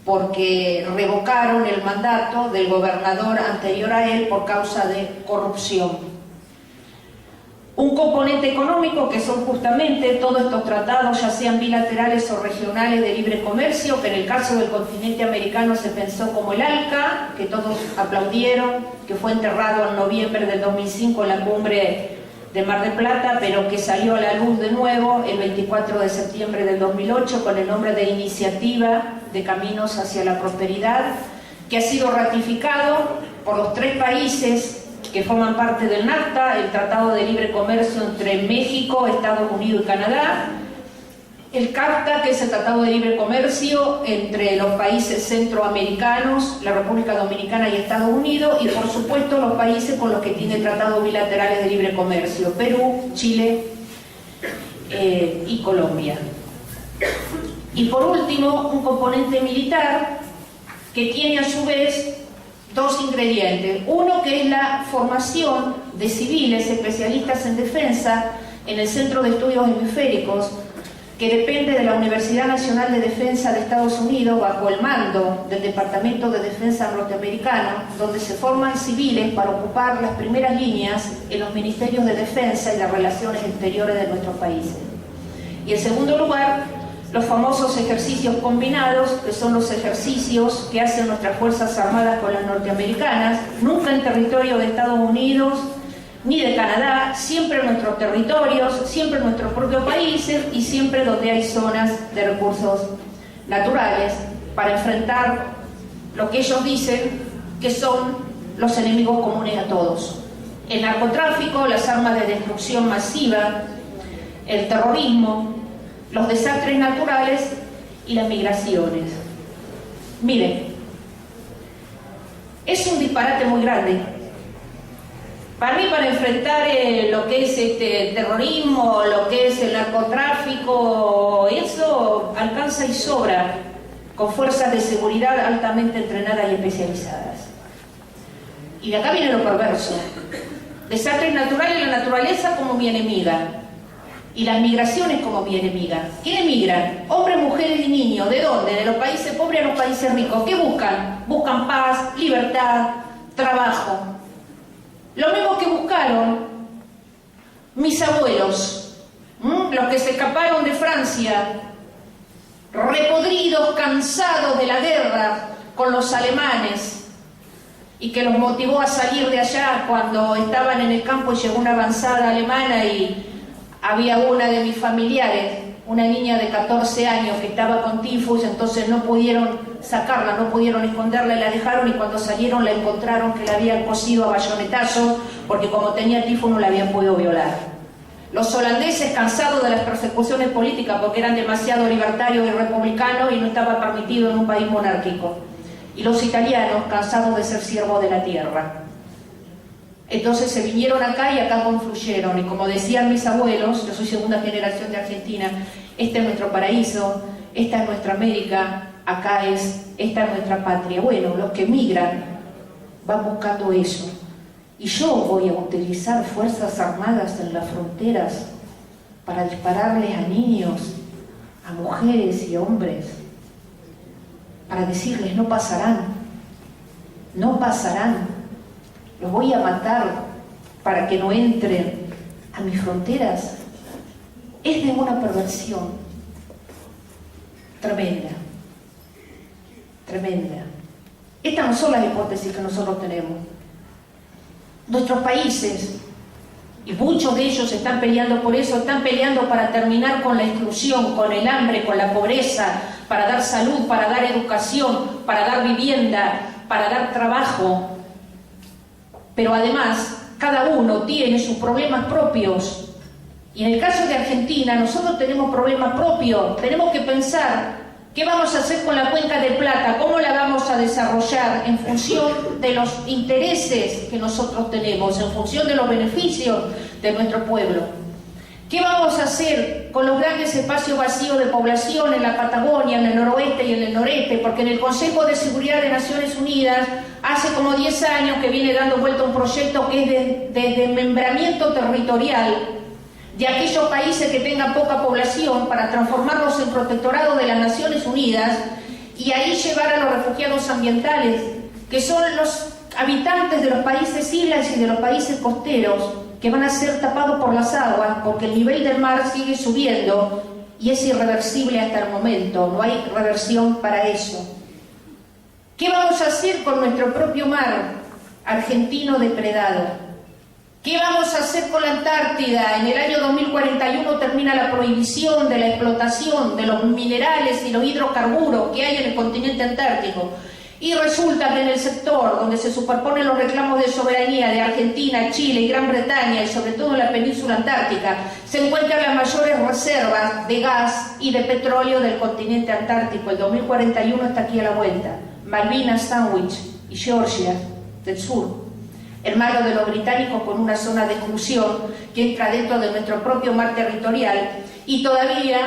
porque revocaron el mandato del gobernador anterior a él por causa de corrupción. Un componente económico, que son justamente todos estos tratados, ya sean bilaterales o regionales de libre comercio, que en el caso del continente americano se pensó como el ALCA, que todos aplaudieron, que fue enterrado en noviembre del 2005 en la cumbre de Mar del Plata, pero que salió a la luz de nuevo el 24 de septiembre del 2008 con el nombre de Iniciativa de Caminos hacia la Prosperidad, que ha sido ratificado por los 3 países que forman parte del NAFTA, el Tratado de Libre Comercio entre México, Estados Unidos y Canadá, el CAFTA, que es el Tratado de Libre Comercio entre los países centroamericanos, la República Dominicana y Estados Unidos, y por supuesto los países con los que tiene tratados bilaterales de libre comercio, Perú, Chile y Colombia. Y por último, un componente militar que tiene a su vez 2 ingredientes. Uno, que es la formación de civiles especialistas en defensa en el Centro de Estudios Hemisféricos, que depende de la Universidad Nacional de Defensa de Estados Unidos, bajo el mando del Departamento de Defensa norteamericano, donde se forman civiles para ocupar las primeras líneas en los ministerios de defensa y las relaciones exteriores de nuestros países. Y en segundo lugar, los famosos ejercicios combinados, que son los ejercicios que hacen nuestras Fuerzas Armadas con las norteamericanas, nunca en territorio de Estados Unidos ni de Canadá, siempre en nuestros territorios, siempre en nuestros propios países y siempre donde hay zonas de recursos naturales, para enfrentar lo que ellos dicen que son los enemigos comunes a todos: el narcotráfico, las armas de destrucción masiva, el terrorismo, los desastres naturales y las migraciones. Miren, es un disparate muy grande. Para mí, para enfrentar lo que es el terrorismo, lo que es el narcotráfico, eso alcanza y sobra con fuerzas de seguridad altamente entrenadas y especializadas. Y de acá viene lo perverso: desastres naturales, la naturaleza como mi enemiga, y las migraciones como mi enemiga. ¿Quién emigran? Hombres, mujeres y niños. ¿De dónde? De los países pobres a los países ricos. ¿Qué buscan? Buscan paz, libertad, trabajo. Lo mismo que buscaron mis abuelos, los que se escaparon de Francia, repodridos, cansados de la guerra con los alemanes, y que los motivó a salir de allá cuando estaban en el campo y llegó una avanzada alemana y había una de mis familiares, una niña de 14 años que estaba con tifus, entonces no pudieron sacarla, no pudieron esconderla y la dejaron, y cuando salieron la encontraron que la habían cosido a bayonetazos porque como tenía tifus no la habían podido violar. Los holandeses, cansados de las persecuciones políticas porque eran demasiado libertarios y republicanos y no estaba permitido en un país monárquico. Y los italianos, cansados de ser siervos de la tierra. Entonces se vinieron acá y acá confluyeron, y como decían mis abuelos, yo soy segunda generación de Argentina, este es nuestro paraíso, esta es nuestra América, esta es nuestra patria. Bueno, los que migran van buscando eso, y yo voy a utilizar fuerzas armadas en las fronteras para dispararles a niños, a mujeres y a hombres, para decirles: no pasarán, no pasarán. Los voy a matar para que no entren a mis fronteras. Es de una perversión tremenda, tremenda. Estas no son las hipótesis que nosotros tenemos. Nuestros países y muchos de ellos están peleando por eso, están peleando para terminar con la exclusión, con el hambre, con la pobreza, para dar salud, para dar educación, para dar vivienda, para dar trabajo. Pero además, cada uno tiene sus problemas propios. Y en el caso de Argentina, nosotros tenemos problemas propios. Tenemos que pensar qué vamos a hacer con la cuenca del Plata, cómo la vamos a desarrollar en función de los intereses que nosotros tenemos, en función de los beneficios de nuestro pueblo. ¿Qué vamos a hacer con los grandes espacios vacíos de población en la Patagonia, en el noroeste y en el noreste? Porque en el Consejo de Seguridad de Naciones Unidas hace como 10 años que viene dando vuelta un proyecto que es de desmembramiento territorial de aquellos países que tengan poca población para transformarlos en protectorado de las Naciones Unidas y ahí llevar a los refugiados ambientales, que son los habitantes de los países islas y de los países costeros, que van a ser tapados por las aguas porque el nivel del mar sigue subiendo y es irreversible hasta el momento, no hay reversión para eso. ¿Qué vamos a hacer con nuestro propio mar argentino depredado? ¿Qué vamos a hacer con la Antártida? En el año 2041 termina la prohibición de la explotación de los minerales y los hidrocarburos que hay en el continente antártico. Y resulta que en el sector donde se superponen los reclamos de soberanía de Argentina, Chile y Gran Bretaña, y sobre todo en la península antártica, se encuentran las mayores reservas de gas y de petróleo del continente antártico. El 2041 está aquí a la vuelta. Malvinas, Sandwich y Georgia del Sur. El mar de los británicos con una zona de exclusión que entra dentro de nuestro propio mar territorial y todavía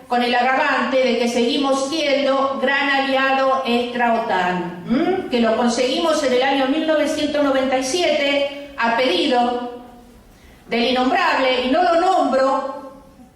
con el agravante de que seguimos siendo gran aliado extra-OTAN, que lo conseguimos en el año 1997 a pedido del innombrable, y no lo nombro,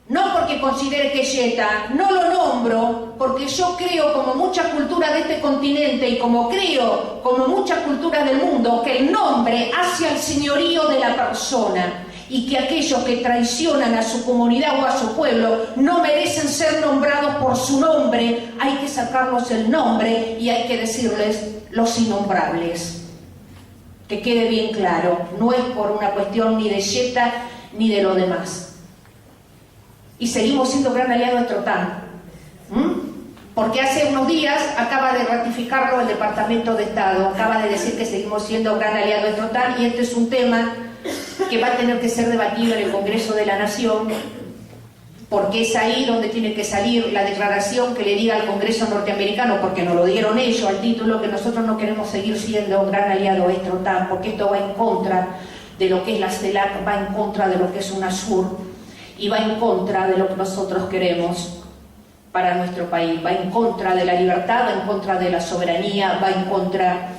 no porque considere que es yeta, no lo nombro porque yo creo, como muchas culturas de este continente y como creo, como muchas culturas del mundo, que el nombre hace al señorío de la persona y que aquellos que traicionan a su comunidad o a su pueblo no merecen ser nombrados por su nombre, hay que sacarlos el nombre y hay que decirles los innombrables. Que quede bien claro, no es por una cuestión ni de yeta ni de lo demás. Y seguimos siendo gran aliado de OTAN, porque hace unos días acaba de ratificarlo el Departamento de Estado, acaba de decir que seguimos siendo gran aliado de OTAN, y este es un tema que va a tener que ser debatido en el Congreso de la Nación, porque es ahí donde tiene que salir la declaración que le diga al Congreso norteamericano, porque nos lo dieron ellos al título, que nosotros no queremos seguir siendo un gran aliado de OTAN, porque esto va en contra de lo que es la CELAC, va en contra de lo que es UNASUR, y va en contra de lo que nosotros queremos para nuestro país, va en contra de la libertad, va en contra de la soberanía, va en contra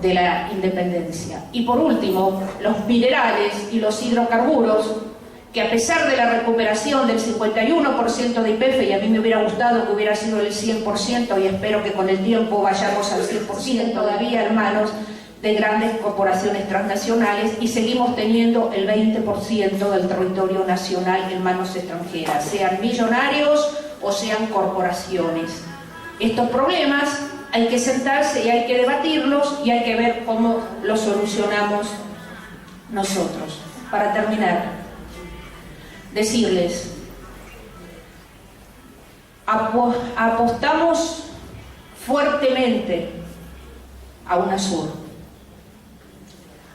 de la independencia. Y por último, los minerales y los hidrocarburos, que a pesar de la recuperación del 51% de YPF, y a mí me hubiera gustado que hubiera sido el 100%, y espero que con el tiempo vayamos al 100%, todavía hermanos, de grandes corporaciones transnacionales, y seguimos teniendo el 20% del territorio nacional en manos extranjeras, sean millonarios o sean corporaciones. Estos problemas hay que sentarse y hay que debatirlos y hay que ver cómo los solucionamos nosotros. Para terminar, decirles, apostamos fuertemente a UNASUR.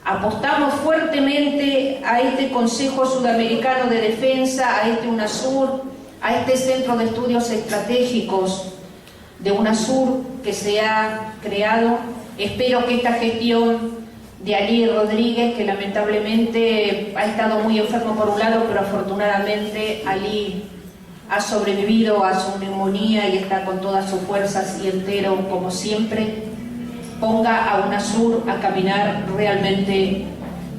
Apostamos fuertemente a este Consejo Sudamericano de Defensa, a este UNASUR, a este Centro de Estudios Estratégicos de UNASUR que se ha creado. Espero que esta gestión de Ali Rodríguez, que lamentablemente ha estado muy enfermo por un lado, pero afortunadamente Ali ha sobrevivido a su neumonía y está con todas sus fuerzas y entero como siempre, ponga a UNASUR a caminar realmente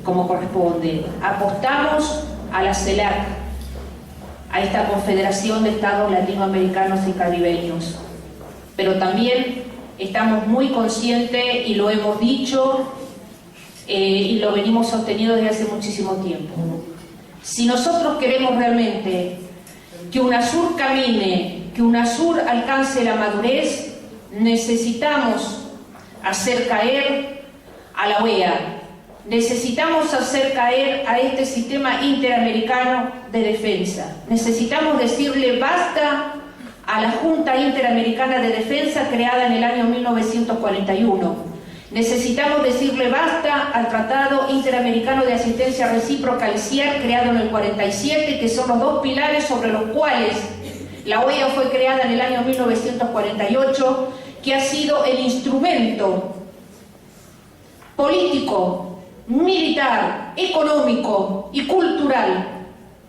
como corresponde. Apostamos a la CELAC, a esta Confederación de Estados Latinoamericanos y Caribeños, pero también estamos muy conscientes, y lo hemos dicho y lo venimos sosteniendo desde hace muchísimo tiempo. Si nosotros queremos realmente que UNASUR camine, que UNASUR alcance la madurez, necesitamos hacer caer a la OEA, necesitamos hacer caer a este sistema interamericano de defensa. Necesitamos decirle basta a la Junta Interamericana de Defensa creada en el año 1941. Necesitamos decirle basta al Tratado Interamericano de Asistencia Recíproca, el CIAR, creado en el 47, que son los dos pilares sobre los cuales la OEA fue creada en el año 1948, que ha sido el instrumento político, militar, económico y cultural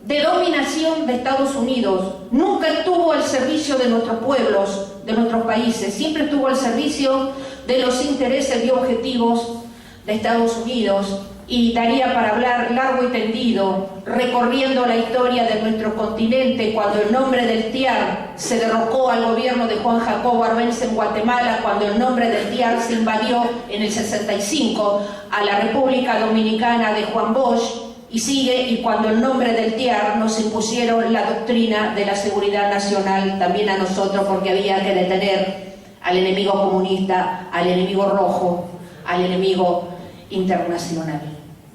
de dominación de Estados Unidos. Nunca estuvo al servicio de nuestros pueblos, de nuestros países, siempre estuvo al servicio de los intereses y objetivos de Estados Unidos, y daría para hablar largo y tendido, recorriendo la historia de nuestro continente, cuando en nombre del TIAR se derrocó al gobierno de Juan Jacobo Arbenz en Guatemala, cuando en nombre del TIAR se invadió en el 65 a la República Dominicana de Juan Bosch, y sigue, y cuando en nombre del TIAR nos impusieron la doctrina de la seguridad nacional también a nosotros, porque había que detener al enemigo comunista, al enemigo rojo, al enemigo internacional.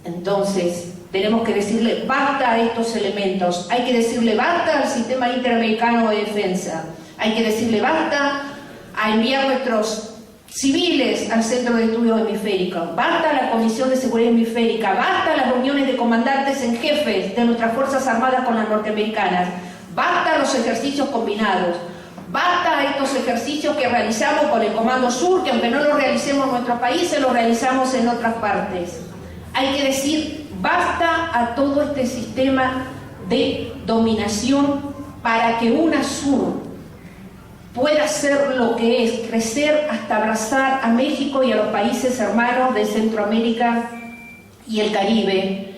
Entonces, tenemos que decirle basta a estos elementos, hay que decirle basta al sistema interamericano de defensa, hay que decirle basta a enviar nuestros civiles al Centro de Estudios Hemisféricos, basta a la Comisión de Seguridad Hemisférica, basta a las reuniones de comandantes en jefes de nuestras Fuerzas Armadas con las norteamericanas, basta a los ejercicios combinados, basta a estos ejercicios que realizamos con el Comando Sur, que aunque no lo realicemos en nuestros países, lo realizamos en otras partes. Hay que decir basta a todo este sistema de dominación para que UNASUR pueda ser lo que es, crecer hasta abrazar a México y a los países hermanos de Centroamérica y el Caribe,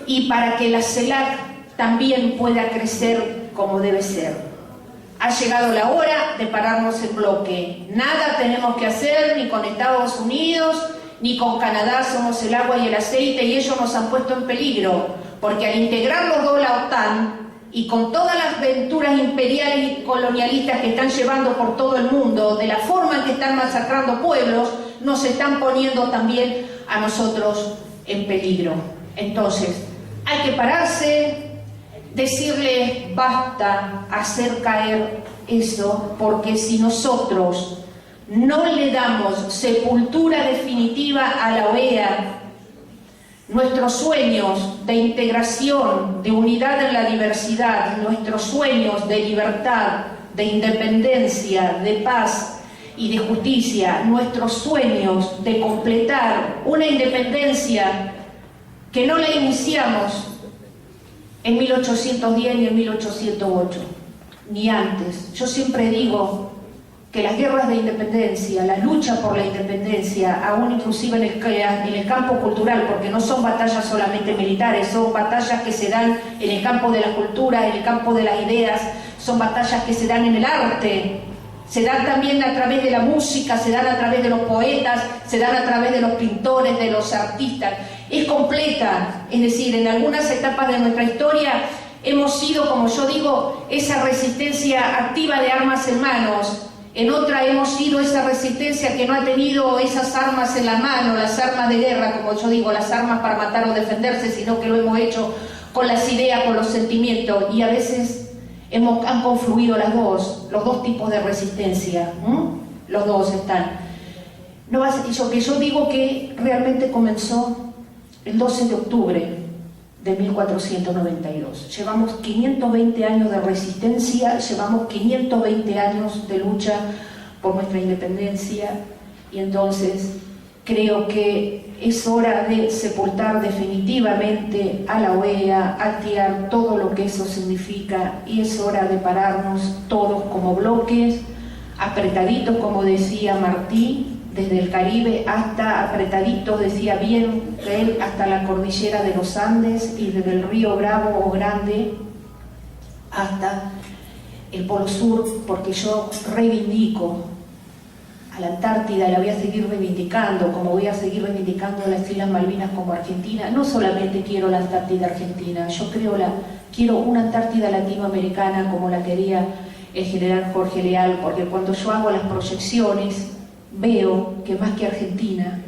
y para que la CELAC también pueda crecer como debe ser. Ha llegado la hora de pararnos en bloque. Nada tenemos que hacer ni con Estados Unidos ni con Canadá, somos el agua y el aceite, y ellos nos han puesto en peligro, porque al integrar los dos la OTAN y con todas las aventuras imperiales y colonialistas que están llevando por todo el mundo, de la forma en que están masacrando pueblos, nos están poniendo también a nosotros en peligro. Entonces, hay que pararse, decirle basta, hacer caer eso, porque si nosotros no le damos sepultura definitiva a la OEA, nuestros sueños de integración, de unidad en la diversidad, nuestros sueños de libertad, de independencia, de paz y de justicia, nuestros sueños de completar una independencia que no la iniciamos en 1810 ni en 1808, ni antes. Yo siempre digo que las guerras de independencia, la lucha por la independencia, aún inclusive en el campo cultural, porque no son batallas solamente militares, son batallas que se dan en el campo de la cultura, en el campo de las ideas, son batallas que se dan en el arte, se dan también a través de la música, se dan a través de los poetas, se dan a través de los pintores, de los artistas. Es completa, es decir, en algunas etapas de nuestra historia hemos sido, como yo digo, esa resistencia activa de armas en manos. En otra hemos sido esa resistencia que no ha tenido esas armas en la mano, las armas de guerra, como yo digo, las armas para matar o defenderse, sino que lo hemos hecho con las ideas, con los sentimientos, y a veces han confluido los dos tipos de resistencia, los dos están. No, que yo digo que realmente comenzó el 12 de octubre de 1492. Llevamos 520 años de resistencia, llevamos 520 años de lucha por nuestra independencia, y entonces creo que es hora de sepultar definitivamente a la OEA, al TIAR, todo lo que eso significa, y es hora de pararnos todos como bloques, apretaditos, como decía Martí, desde el Caribe hasta apretaditos, decía bien él, hasta la cordillera de los Andes, y desde el río Bravo o Grande hasta el Polo Sur, porque yo reivindico a la Antártida, y la voy a seguir reivindicando, como voy a seguir reivindicando las Islas Malvinas como Argentina. No solamente quiero la Antártida argentina, yo quiero una Antártida latinoamericana como la quería el general Jorge Leal, porque cuando yo hago las proyecciones veo que más que Argentina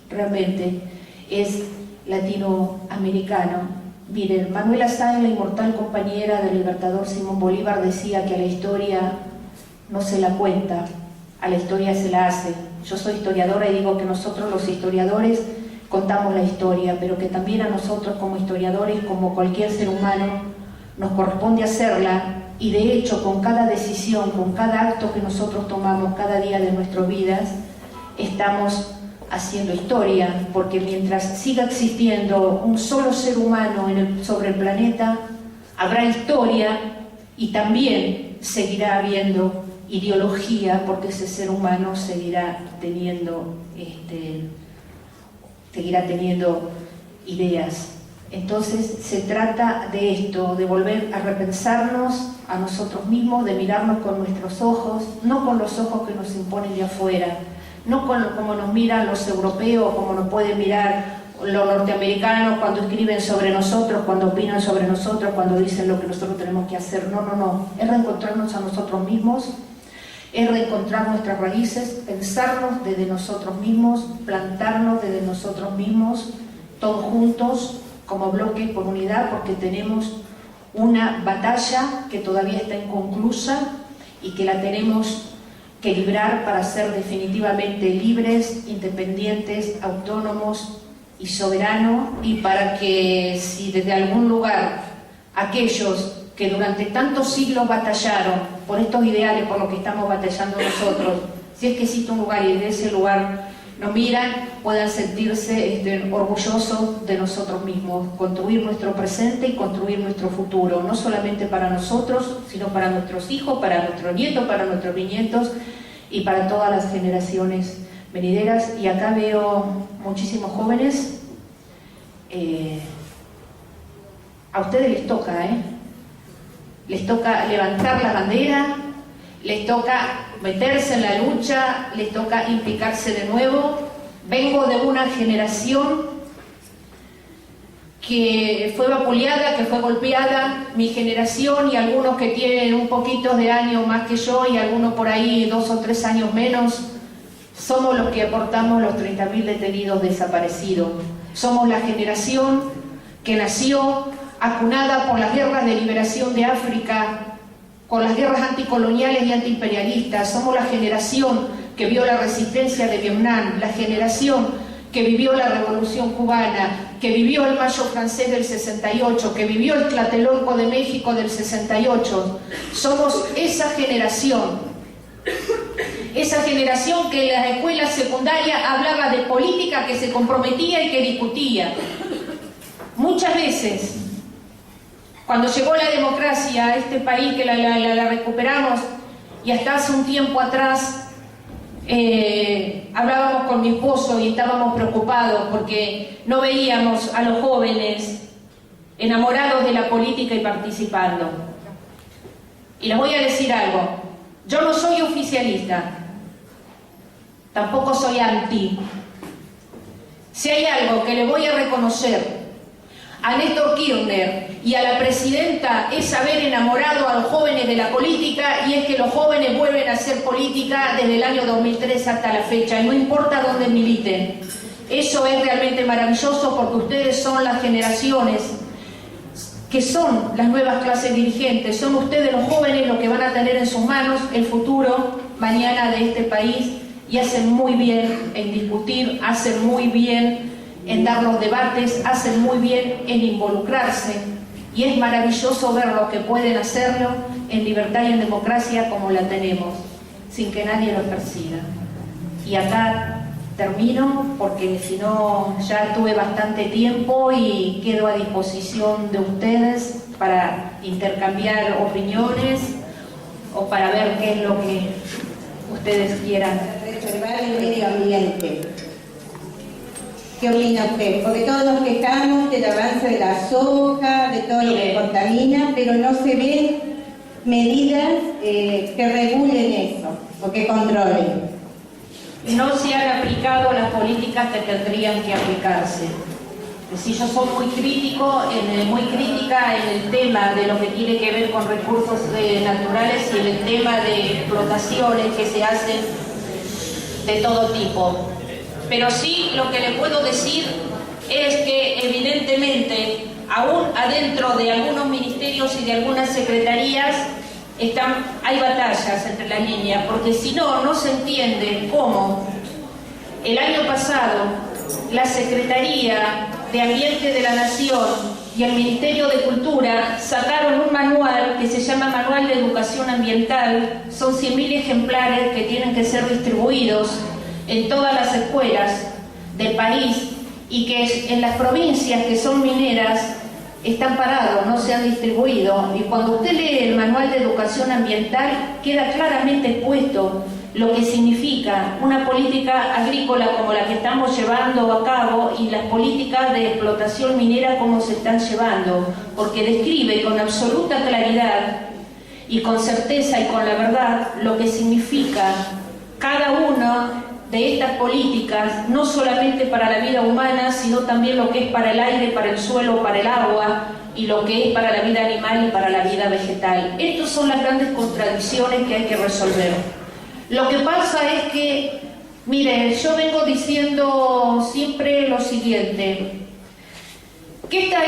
realmente es latinoamericano. Miren, Manuela Sáenz, la inmortal compañera del libertador Simón Bolívar, decía que a la historia no se la cuenta, a la historia se la hace. Yo soy historiadora y digo que nosotros los historiadores contamos la historia, pero que también a nosotros como historiadores, como cualquier ser humano, nos corresponde hacerla, y de hecho con cada decisión, con cada acto que nosotros tomamos cada día de nuestras vidas, estamos haciendo historia, porque mientras siga existiendo un solo ser humano sobre el planeta, habrá historia y también seguirá habiendo ideología, porque ese ser humano seguirá teniendo ideas. Entonces se trata de esto, de volver a repensarnos a nosotros mismos, de mirarnos con nuestros ojos, no con los ojos que nos imponen de afuera, no como nos miran los europeos, como nos pueden mirar los norteamericanos cuando escriben sobre nosotros, cuando opinan sobre nosotros, cuando dicen lo que nosotros tenemos que hacer. No, no, no. Es reencontrarnos a nosotros mismos, es reencontrar nuestras raíces, pensarnos desde nosotros mismos, plantarnos desde nosotros mismos, todos juntos, como bloque, por unidad, porque tenemos una batalla que todavía está inconclusa y que la tenemos que librar para ser definitivamente libres, independientes, autónomos y soberanos, y para que si desde algún lugar aquellos que durante tantos siglos batallaron por estos ideales por los que estamos batallando nosotros, si es que existe un lugar y de ese lugar nos miran, puedan sentirse orgullosos de nosotros mismos, construir nuestro presente y construir nuestro futuro, no solamente para nosotros, sino para nuestros hijos, para nuestros nietos, para nuestros bisnietos y para todas las generaciones venideras. Y acá veo muchísimos jóvenes. A ustedes les toca, les toca levantar la bandera, les toca meterse en la lucha, les toca implicarse de nuevo. Vengo de una generación que fue vapuleada, que fue golpeada, mi generación, y algunos que tienen un poquito de años más que yo y algunos por ahí 2 o 3 años menos, somos los que aportamos los 30.000 detenidos desaparecidos. Somos la generación que nació acunada por las guerras de liberación de África, con las guerras anticoloniales y antiimperialistas. Somos la generación que vio la resistencia de Vietnam, la generación que vivió la Revolución Cubana, que vivió el Mayo Francés del 68, que vivió el Tlatelolco de México del 68. Somos esa generación que en las escuelas secundarias hablaba de política, que se comprometía y que discutía. Muchas veces, cuando llegó la democracia a este país, que la recuperamos, y hasta hace un tiempo atrás hablábamos con mi esposo y estábamos preocupados porque no veíamos a los jóvenes enamorados de la política y participando. Y les voy a decir algo, yo no soy oficialista, tampoco soy anti. Si hay algo que le voy a reconocer a Néstor Kirchner y a la presidenta, es haber enamorado a los jóvenes de la política, y es que los jóvenes vuelven a hacer política desde el año 2003 hasta la fecha, y no importa dónde militen. Eso es realmente maravilloso, porque ustedes son las generaciones que son las nuevas clases dirigentes, son ustedes los jóvenes los que van a tener en sus manos el futuro mañana de este país, y hacen muy bien en discutir, hacen muy bien en dar los debates, hacen muy bien en involucrarse, y es maravilloso ver lo que pueden hacerlo en libertad y en democracia como la tenemos, sin que nadie los persiga. Y acá termino, porque si no ya tuve bastante tiempo y quedo a disposición de ustedes para intercambiar opiniones o para ver qué es lo que ustedes quieran. Preservar el medio ambiente. ¿Qué opina usted? Porque todos nos quejamos del avance de la soja, de todo lo que contamina, pero no se ven medidas que regulen eso o que controlen. No se han aplicado las políticas que tendrían que aplicarse. Es decir, yo soy muy crítica en el tema de lo que tiene que ver con recursos naturales y en el tema de explotaciones que se hacen de todo tipo. Pero sí, lo que le puedo decir es que evidentemente, aún adentro de algunos ministerios y de algunas secretarías, hay batallas entre las líneas, porque si no, no se entiende cómo el año pasado la Secretaría de Ambiente de la Nación y el Ministerio de Cultura sacaron un manual que se llama Manual de Educación Ambiental. Son 100.000 ejemplares que tienen que ser distribuidos en todas las escuelas del país y que en las provincias que son mineras están parados, no se han distribuido. Y cuando usted lee el Manual de Educación Ambiental, queda claramente expuesto lo que significa una política agrícola como la que estamos llevando a cabo y las políticas de explotación minera como se están llevando, porque describe con absoluta claridad y con certeza y con la verdad lo que significa cada una de estas políticas, no solamente para la vida humana, sino también lo que es para el aire, para el suelo, para el agua, y lo que es para la vida animal y para la vida vegetal. Estas son las grandes contradicciones que hay que resolver. Lo que pasa es que, mire, yo vengo diciendo siempre lo siguiente, que esta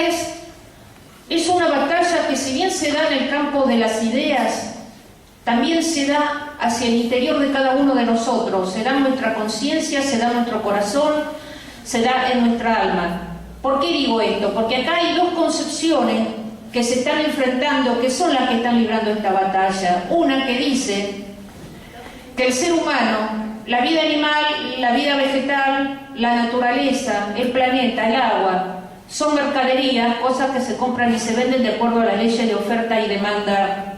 es una batalla que, si bien se da en el campo de las ideas, también se da hacia el interior de cada uno de nosotros, se da en nuestra conciencia, se da en nuestro corazón, se da en nuestra alma. ¿Por qué digo esto? Porque acá hay dos concepciones que se están enfrentando, que son las que están librando esta batalla. Una que dice que el ser humano, la vida animal, la vida vegetal, la naturaleza, el planeta, el agua, son mercaderías, cosas que se compran y se venden de acuerdo a las leyes de oferta y demanda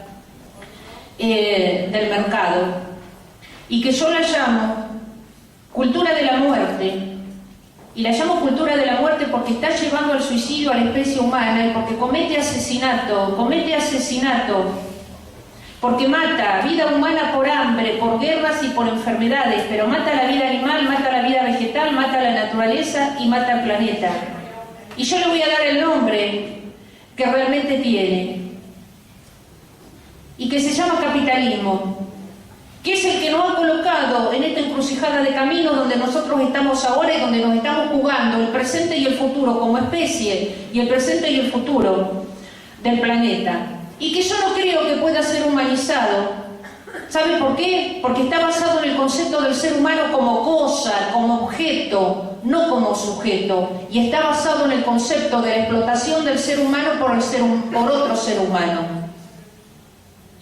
del mercado, y que yo la llamo cultura de la muerte. Y la llamo cultura de la muerte porque está llevando al suicidio a la especie humana y porque comete asesinato, porque mata vida humana por hambre, por guerras y por enfermedades, pero mata la vida animal, mata la vida vegetal, mata la naturaleza y mata el planeta. Y yo le voy a dar el nombre que realmente tiene, y que se llama capitalismo, que es el que nos ha colocado en esta encrucijada de caminos donde nosotros estamos ahora y donde nos estamos jugando el presente y el futuro como especie, y el presente y el futuro del planeta, y que yo no creo que pueda ser humanizado. ¿Sabe por qué? Porque está basado en el concepto del ser humano como cosa, como objeto, no como sujeto, y está basado en el concepto de la explotación del ser humano por otro ser humano.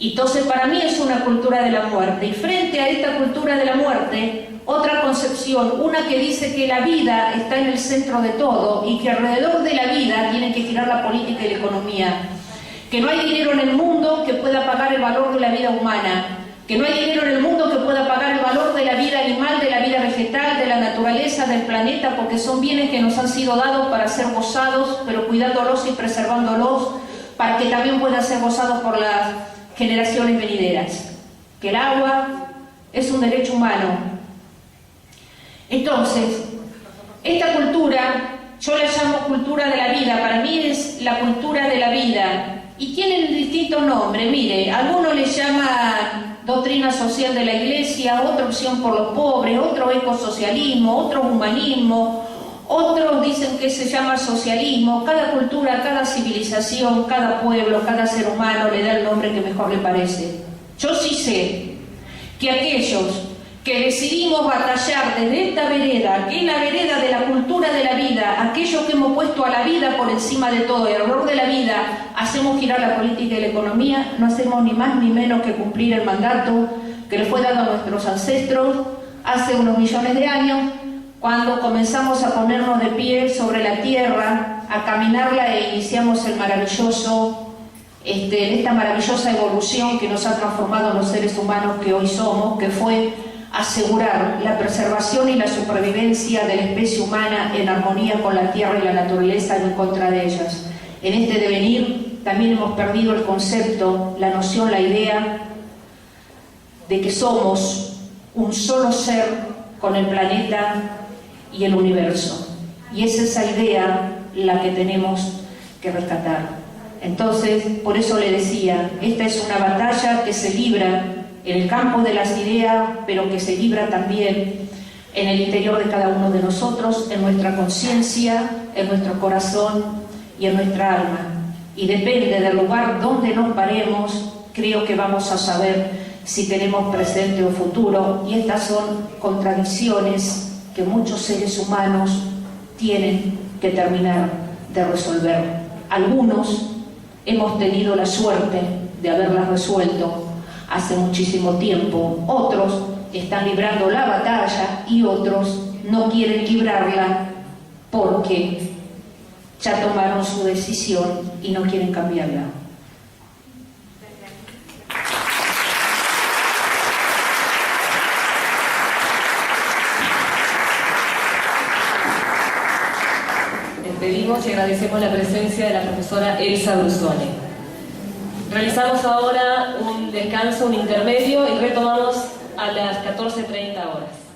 Y entonces para mí es una cultura de la muerte. Y frente a esta cultura de la muerte, otra concepción, una que dice que la vida está en el centro de todo y que alrededor de la vida tienen que girar la política y la economía. Que no hay dinero en el mundo que pueda pagar el valor de la vida humana. Que no hay dinero en el mundo que pueda pagar el valor de la vida animal, de la vida vegetal, de la naturaleza, del planeta, porque son bienes que nos han sido dados para ser gozados, pero cuidándolos y preservándolos, para que también puedan ser gozados por las generaciones venideras. Que el agua es un derecho humano. Entonces, esta cultura, yo la llamo cultura de la vida, para mí es la cultura de la vida, y tienen distintos nombres. Mire, algunos le llaman doctrina social de la Iglesia, otra opción por los pobres, otro ecosocialismo, otro humanismo, otros dicen que se llama socialismo. Cada cultura, cada civilización, cada pueblo, cada ser humano le da el nombre que mejor le parece. Yo sí sé que aquellos que decidimos batallar desde esta vereda, que es la vereda de la cultura de la vida, aquellos que hemos puesto a la vida por encima de todo, el valor de la vida, hacemos girar la política y la economía, no hacemos ni más ni menos que cumplir el mandato que le fue dado a nuestros ancestros hace unos millones de años, cuando comenzamos a ponernos de pie sobre la tierra, a caminarla e iniciamos esta maravillosa evolución que nos ha transformado en los seres humanos que hoy somos, que fue asegurar la preservación y la supervivencia de la especie humana en armonía con la tierra y la naturaleza y en contra de ellas. En este devenir también hemos perdido el concepto, la noción, la idea de que somos un solo ser con el planeta y el universo. Y es esa idea la que tenemos que rescatar. Entonces, por eso le decía, esta es una batalla que se libra en el campo de las ideas, pero que se libra también en el interior de cada uno de nosotros, en nuestra conciencia, en nuestro corazón y en nuestra alma. Y depende del lugar donde nos paremos, creo que vamos a saber si tenemos presente o futuro. Y estas son contradicciones que muchos seres humanos tienen que terminar de resolver. Algunos hemos tenido la suerte de haberlas resuelto hace muchísimo tiempo, otros están librando la batalla y otros no quieren librarla porque ya tomaron su decisión y no quieren cambiarla. Pedimos y agradecemos la presencia de la profesora Elsa Brusone. Realizamos ahora un descanso, un intermedio, y retomamos a las 14:30 horas.